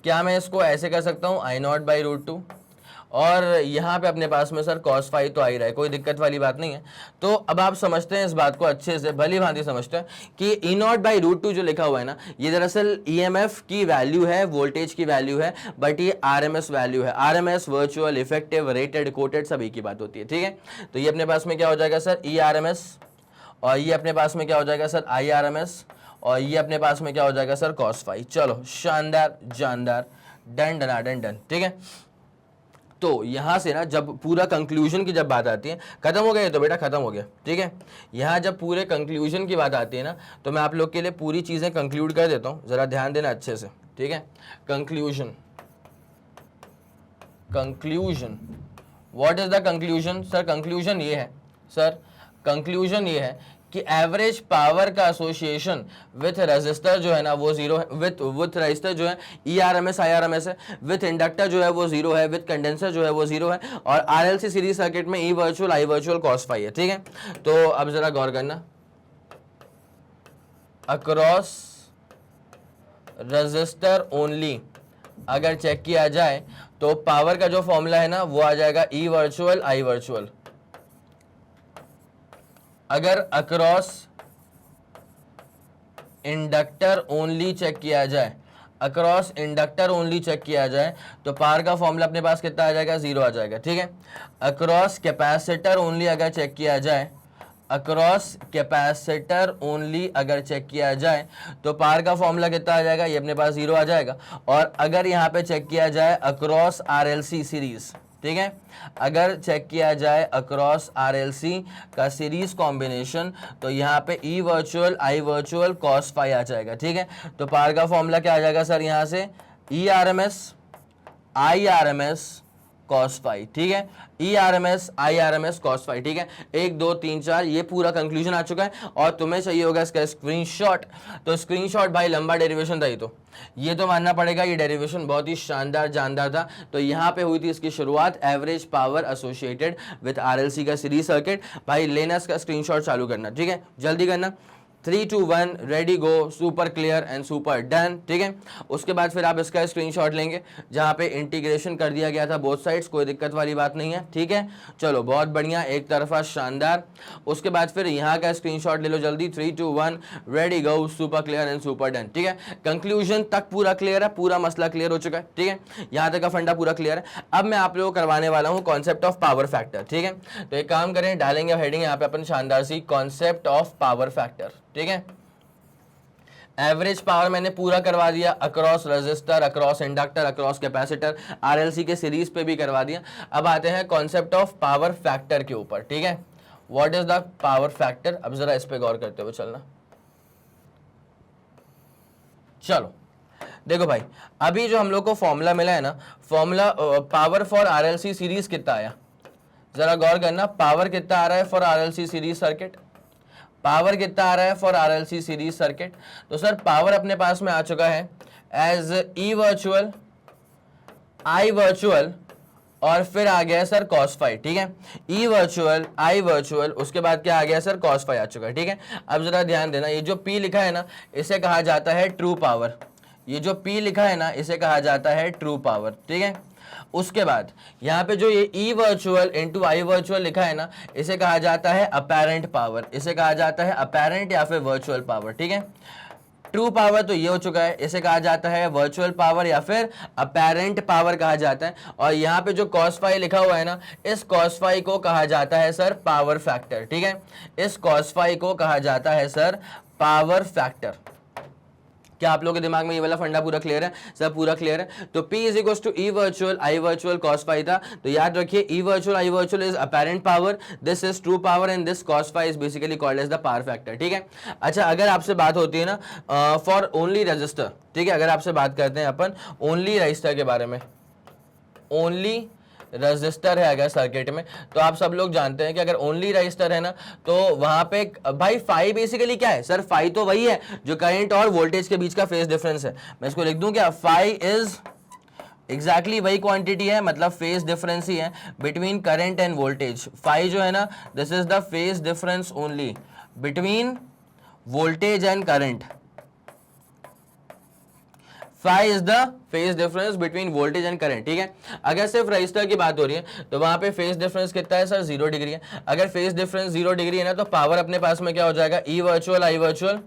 क्या मैं इसको ऐसे कर सकता हूँ, आई नॉट बाई रूट 2, और यहाँ पे अपने पास में सर cos फाई तो आ ही रहा है, कोई दिक्कत वाली बात नहीं है। तो अब आप समझते हैं इस बात को अच्छे से, भली भांति समझते हैं कि ई नॉट बाई रूट 2 जो लिखा हुआ है ना, ये दरअसल ईएमएफ की वैल्यू है, वोल्टेज की वैल्यू है, बट ये आरएमएस वैल्यू है। RMS, virtual, effective, rated, coated सब एक ही बात होती है, ठीक है। तो ये अपने पास में क्या हो जाएगा सर, ई आरएमएस, और ये अपने पास में क्या हो जाएगा सर, आई आरएमएस, और ये अपने पास में क्या हो जाएगा सर, cos फाई। चलो शानदार जानदार, डन डना डन डन, ठीक है। तो यहां से ना जब पूरा कंक्लूजन की जब बात आती है, खत्म हो गया ये तो बेटा खत्म हो गया, ठीक है। यहां जब पूरे कंक्लूजन की बात आती है ना, तो मैं आप लोग के लिए पूरी चीजें कंक्लूड कर देता हूं, जरा ध्यान देना अच्छे से, ठीक है। Conclusion, conclusion, what is the conclusion sir? Conclusion ये है सर, कंक्लूजन ये है कि एवरेज पावर का एसोसिएशन विथ रेजिस्टर जो है ना वो 0 है, विथ रेजिस्टर जो है ERMS IRMS है, विथ इंडक्टर जो है वो 0 है, विथ कंडेंसर जो है वो 0 है, और RLC सीरीज सर्किट में ई virtual I virtual cos phi है, ठीक है। तो अब जरा गौर करना, अक्रॉस रेजिस्टर ओनली अगर चेक किया जाए तो पावर का जो फॉर्मूला है ना वो आ जाएगा ई वर्चुअल आई वर्चुअल। अगर अक्रॉस इंडक्टर ओनली चेक किया जाए, अक्रॉस इंडक्टर ओनली चेक किया जाए तो पावर का फॉर्मूला अपने पास कितना आ जाएगा, 0 आ जाएगा, ठीक है। अक्रॉस कैपेसिटर ओनली अगर चेक किया जाए, अक्रॉस कैपेसिटर ओनली अगर चेक किया जाए तो पावर का फॉर्मूला कितना आ जाएगा, ये अपने पास 0 आ जाएगा। और अगर यहाँ पे चेक किया जाए अक्रॉस RLC सीरीज, ठीक है, अगर चेक किया जाए अक्रॉस RLC का सीरीज कॉम्बिनेशन तो यहाँ पे ई virtual I virtual cos phi आ जाएगा, ठीक है। तो पावर का फॉर्मूला क्या आ जाएगा सर, यहाँ से ERMS IRMS cos फाई, ठीक है, ERMS IRMS cos फाई, ठीक है। 1 2 3 4 ये पूरा कंक्लूजन आ चुका है, और तुम्हें चाहिए होगा इसका स्क्रीनशॉट। तो स्क्रीनशॉट भाई लंबा डेरिवेशन था ये तो मानना पड़ेगा, ये डेरिवेशन बहुत ही शानदार जानदार था। तो यहाँ पे हुई थी इसकी शुरुआत, average power associated with RLC का सीरीज सर्किट। भाई लेना इसका स्क्रीनशॉट चालू करना, ठीक है, जल्दी करना। 3 2 1 ready go, super clear and super done, ठीक है। उसके बाद फिर आप इसका स्क्रीनशॉट लेंगे जहाँ पे इंटीग्रेशन कर दिया गया था बोथ साइड्स, कोई दिक्कत वाली बात नहीं है, ठीक है। चलो बहुत बढ़िया, एक तरफा शानदार। उसके बाद फिर यहाँ का स्क्रीनशॉट ले लो जल्दी, 3 2 1 ready go, super clear and super done, ठीक है। कंक्लूजन तक पूरा क्लियर है, पूरा मसला क्लियर हो चुका है, ठीक है, यहाँ तक का फंडा पूरा क्लियर है। अब मैं आप लोगों को करवाने वाला हूँ कॉन्सेप्ट ऑफ पावर फैक्टर, ठीक है। तो एक काम करें, डालेंगे हेडिंग यहाँ पे अपन शानदार सी, कॉन्सेप्ट ऑफ पावर फैक्टर, ठीक है। एवरेज पावर मैंने पूरा करवा दिया, across resistor, across inductor, across capacitor, RLC के सीरीज पे भी करवा दिया। अब आते हैं कॉन्सेप्ट ऑफ पावर फैक्टर के ऊपर, ठीक है। What is the power factor? अब जरा इस पे गौर करते हुए चलना। चलो देखो भाई, अभी जो हम लोग को फॉर्मूला मिला है ना, formula power for RLC series कितना आया, जरा गौर करना, पावर कितना आ रहा है for RLC series circuit, power कितना आ रहा है फॉर RLC सीरीज सर्किट। तो सर पावर अपने पास में आ चुका है as E virtual I virtual और फिर आ गया सर cos फाइव, ठीक है, ई वर्चुअल आई वर्चुअल, उसके बाद क्या आ गया सर cos फाइव आ चुका है, ठीक है। अब जरा ध्यान देना, ये जो p लिखा है ना इसे कहा जाता है ट्रू पावर, ये जो p लिखा है ना इसे कहा जाता है ट्रू पावर, ठीक है। उसके बाद यहाँ पे जो ये ई वर्चुअल इंटू आई वर्चुअल लिखा है ना इसे कहा जाता है अपेरेंट पावर, इसे कहा जाता है अपेरेंट या फिर वर्चुअल पावर, ठीक है। ट्रू पावर तो ये हो चुका है, इसे कहा जाता है वर्चुअल पावर या फिर अपेरेंट पावर कहा जाता है। और यहाँ पे जो cos फाइव लिखा हुआ है ना इस cos फाइव को कहा जाता है सर पावर फैक्टर, ठीक है, इस cos फाइव को कहा जाता है सर पावर फैक्टर। क्या आप लोगों के दिमाग में ये वाला फंडा पूरा क्लियर है? सब पूरा क्लियर है। तो P is equal to E virtual I virtual cos phi था, तो याद रखिए E virtual I virtual is apparent power, this is true power and this cos phi is basically called as the power factor, ठीक है। अच्छा, अगर आपसे बात होती है ना फॉर ओनली रजिस्टर, ठीक है, अगर आपसे बात करते हैं अपन ओनली रजिस्टर के बारे में, ओनली रजिस्टर है अगर सर्किट में, तो आप सब लोग जानते हैं कि अगर ओनली रजिस्टर है ना तो वहां पे भाई फाई बेसिकली क्या है सर, फाई तो वही है जो करंट और वोल्टेज के बीच का फेज डिफरेंस है। मैं इसको लिख दूं क्या, फाई इज एग्जैक्टली वही क्वांटिटी है, मतलब फेज डिफरेंस ही है between current and voltage. Phi जो है ना this is the phase difference only between voltage and current, phi is the phase difference between voltage and current, ठीक है। अगर सिर्फ रजिस्टर की बात हो रही है तो वहां पे फेज डिफरेंस कितना है सर, 0 डिग्री है। अगर फेज डिफरेंस 0 डिग्री है ना तो पावर अपने पास में क्या हो जाएगा, ई virtual I virtual,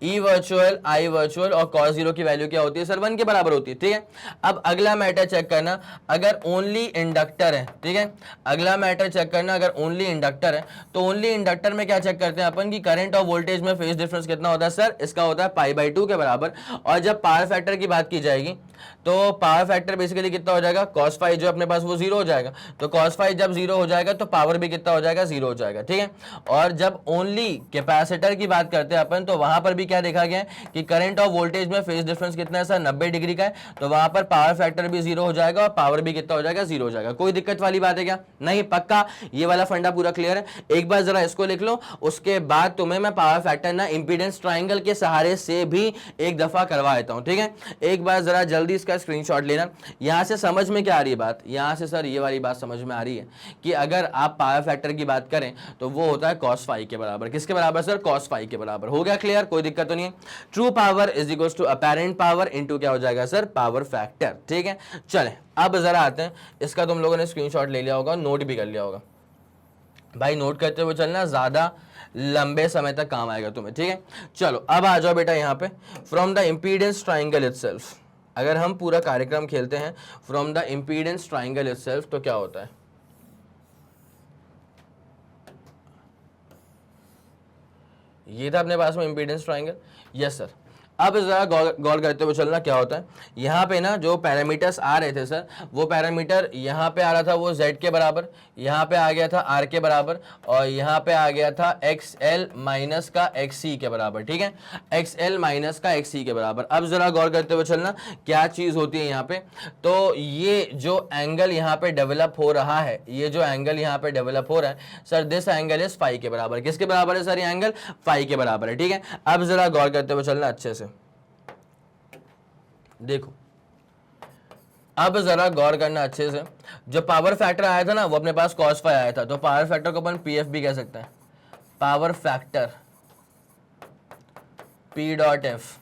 E virtual I virtual, और cos जीरो की वैल्यू क्या होती है सर, 1 के बराबर होती है, ठीक है। अब अगला मैटर चेक करना, अगर ओनली इंडक्टर है, ठीक है, अगला मैटर चेक करना अगर ओनली इंडक्टर है तो ओनली इंडक्टर में क्या चेक करते हैं अपन की करंट और वोल्टेज में फेज डिफरेंस कितना होता है सर, इसका होता है π/2 के बराबर। और जब पावर फैक्टर की बात की जाएगी तो पावर फैक्टर बेसिकली कितना हो जाएगा, cos फाइव जो अपने पास वो 0 हो जाएगा, तो cos फाइव जब 0 हो जाएगा तो पावर भी कितना हो जाएगा, 0 हो जाएगा, ठीक है। और जब ओनली कैपेसिटर की बात करते हैं अपन तो वहां पर भी क्या देखा गया है कि करंट और वोल्टेज में फेज डिफरेंस कितना है सर, 90 डिग्री का है, तो वहां पर पावर फैक्टर भी 0 हो जाएगा और पावर भी कितना हो जाएगा, 0 हो जाएगा। कोई दिक्कत वाली बात है क्या? नहीं, पक्का ये वाला फंडा पूरा क्लियर है। एक बार जरा इसको लिख लो, उसके बाद तुम्हें मैं पावर फैक्टर ना इंपीडेंस ट्राइंगल के सहारे से भी एक दफा करवा देता हूं, ठीक है। एक बार जरा जल्दी इसका स्क्रीनशॉट लेना। यहां से समझ में क्या आ रही है बात, यहां से सर ये वाली बात समझ में आ रही है कि अगर आप पावर फैक्टर की बात करें तो वो होता है cos फाइव के बराबर। किसके बराबर सर, cos फाइव के बराबर। हो गया क्लियर, कोई दिक्कत तो नहीं है। True power is equal to apparent power into क्या हो जाएगा सर, पावर फैक्टर, ठीक है। चले अब जरा आते हैं, इसका तुम लोगों ने स्क्रीनशॉट ले लिया होगा, नोट भी कर लिया होगा भाई, नोट करते हुए चलना, ज्यादा लंबे समय तक काम आएगा तुम्हें, ठीक है। चलो अब आ जाओ बेटा यहाँ पे, from the impedance triangle itself, अगर हम पूरा कार्यक्रम खेलते हैं from the impedance triangle itself तो क्या होता है, ये था अपने पास में इंपीडेंस ट्राइंगल, यस सर। अब जरा गौर करते हुए चलना, क्या होता है यहाँ पे ना जो पैरामीटर्स आ रहे थे सर, वो पैरामीटर यहाँ पे आ रहा था वो z के बराबर, यहाँ पे आ गया था r के बराबर, और यहाँ पे आ गया था xl माइनस का xc के बराबर, ठीक है, xl माइनस का xc के बराबर। अब जरा गौर करते हुए चलना क्या चीज होती है यहाँ पे, तो ये जो एंगल यहाँ पे डेवलप हो रहा है, ये जो एंगल यहाँ पे डेवलप हो रहा है sir, this angle is phi के बराबर। किसके बराबर है सर, ये एंगल फाई के बराबर है, ठीक है। अब जरा गौर करते हुए चलना अच्छे से, देखो अब जरा गौर करना अच्छे से, जो पावर फैक्टर आया था ना वो अपने पास cos फाइव आया था, तो पावर फैक्टर को अपन पीएफ भी कह सकते हैं, power factor P dot F,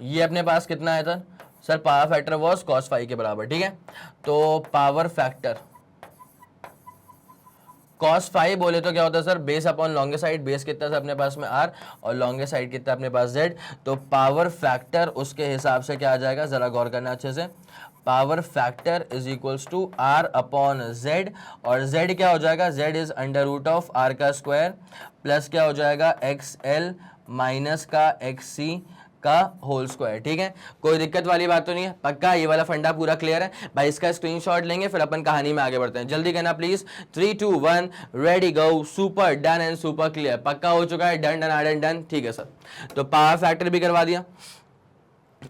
ये अपने पास कितना आया था sir, power factor was cos five के बराबर, ठीक है। तो पावर फैक्टर cos फाइव बोले तो क्या होता है sir, base upon longer side, base कितना था अपने पास में r और लॉन्गे साइड कितना अपने पास z, तो पावर फैक्टर उसके हिसाब से क्या आ जाएगा, जरा गौर करना अच्छे से, power factor is equals to r upon z, और z क्या हो जाएगा, z is under root of r का स्क्वायर प्लस क्या हो जाएगा xl माइनस का xc का होल स्क्वायर, ठीक है। कोई दिक्कत वाली बात तो नहीं है, पक्का ये वाला फंडा पूरा क्लियर है भाई। इसका स्क्रीनशॉट लेंगे फिर अपन कहानी में आगे बढ़ते हैं, जल्दी करना please, 3 2 1 ready go, super done and super clear, पक्का हो चुका है, डन डन डन डन, ठीक है सर। तो पावर फैक्टर भी करवा दिया,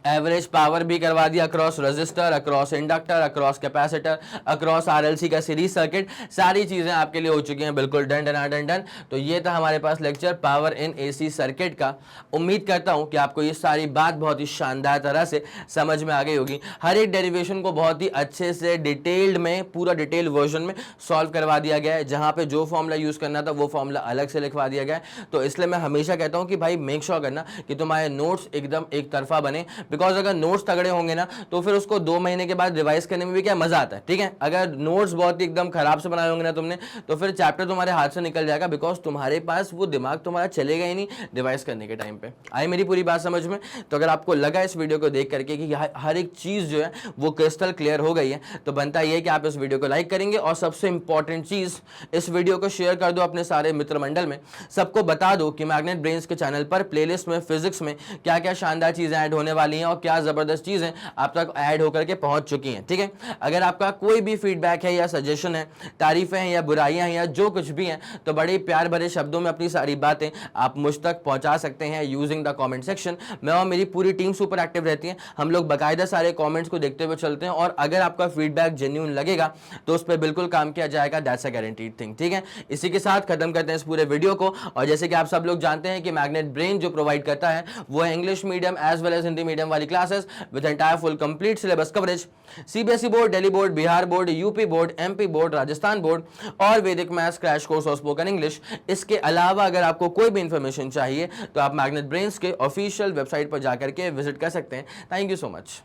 एवरेज पावर भी करवा दिया across register, across inductor, across capacitor, across RLC का सीरीज सर्किट, सारी चीजें आपके लिए हो चुकी हैं बिल्कुल डन डन डन डन। तो ये था हमारे पास lecture power in AC circuit का। उम्मीद करता हूं कि आपको ये सारी बात बहुत ही शानदार तरह से समझ में आ गई होगी। हर एक डेरिवेशन को बहुत ही अच्छे से डिटेल्ड में, पूरा डिटेल वर्जन में सॉल्व करवा दिया गया है। जहां पे जो फॉर्मूला यूज करना था वो फॉर्मूला अलग से लिखवा दिया गया है। तो इसलिए मैं हमेशा कहता हूं कि भाई मेक श्योर करना कि तुम्हारे नोट्स एकदम एक तरफा बने, बिकॉज अगर नोट्स तगड़े होंगे ना तो फिर उसको 2 महीने के बाद रिवाइज करने में भी क्या मजा आता है, ठीक है। अगर नोट्स बहुत ही एकदम खराब से बनाए होंगे ना तुमने, तो फिर चैप्टर तुम्हारे हाथ से निकल जाएगा, बिकॉज तुम्हारे पास वो दिमाग तुम्हारा चलेगा ही नहीं रिवाइज करने के टाइम पे। आई मेरी पूरी बात समझ में? तो अगर आपको लगा इस वीडियो को देख करके कि हर एक चीज जो है वो क्रिस्टल क्लियर हो गई है, तो बनता ही है कि आप इस वीडियो को लाइक करेंगे, और सबसे इंपॉर्टेंट चीज, इस वीडियो को शेयर कर दो अपने सारे मित्र मंडल में। सबको बता दो कि मैग्नेट ब्रेन्स के चैनल पर प्लेलिस्ट में फिजिक्स में क्या क्या शानदार चीजें ऐड होने वाली हैं और क्या जबरदस्त चीजें आप तक ऐड होकर के पहुंच चुकी हैं, ठीक है। अगर आपका कोई भी फीडबैक है या सजेशन है, तारीफें हैं या बुराइयां हैं या जो कुछ भी हैं, तो बड़े प्यार भरे शब्दों में अपनी सारी बातें आप मुझ तक पहुंचा सकते हैं यूजिंग द कमेंट सेक्शन। मैं और मेरी पूरी टीम सुपर एक्टिव रहती है, हम लोग बाकायदा सारे कमेंट्स को देखते हुए चलते हैं, और अगर आपका फीडबैक जेन्युइन लगेगा तो उस पर बिल्कुल काम किया जाएगा। दैट्स अ गारंटीड थिंग, ठीक है। इसी के साथ खत्म करते हैं इस पूरे वीडियो को। और जैसे कि आप सब लोग जानते हैं कि मैग्नेट ब्रेन जो प्रोवाइड करता है वो है English medium as well as Hindi medium वाली classes with entire full complete syllabus coverage. CBSE board, Delhi board, Bihar board, UP board, MP board, Rajasthan board, और वैदिक मैथ्स क्रैश कोर्स और स्पोकन इंग्लिश। इसके अलावा अगर आपको कोई भी इंफॉर्मेशन चाहिए तो आप मैग्नेट ब्रेन्स के ऑफिशियल वेबसाइट पर जाकर के विजिट कर सकते हैं। Thank you so much.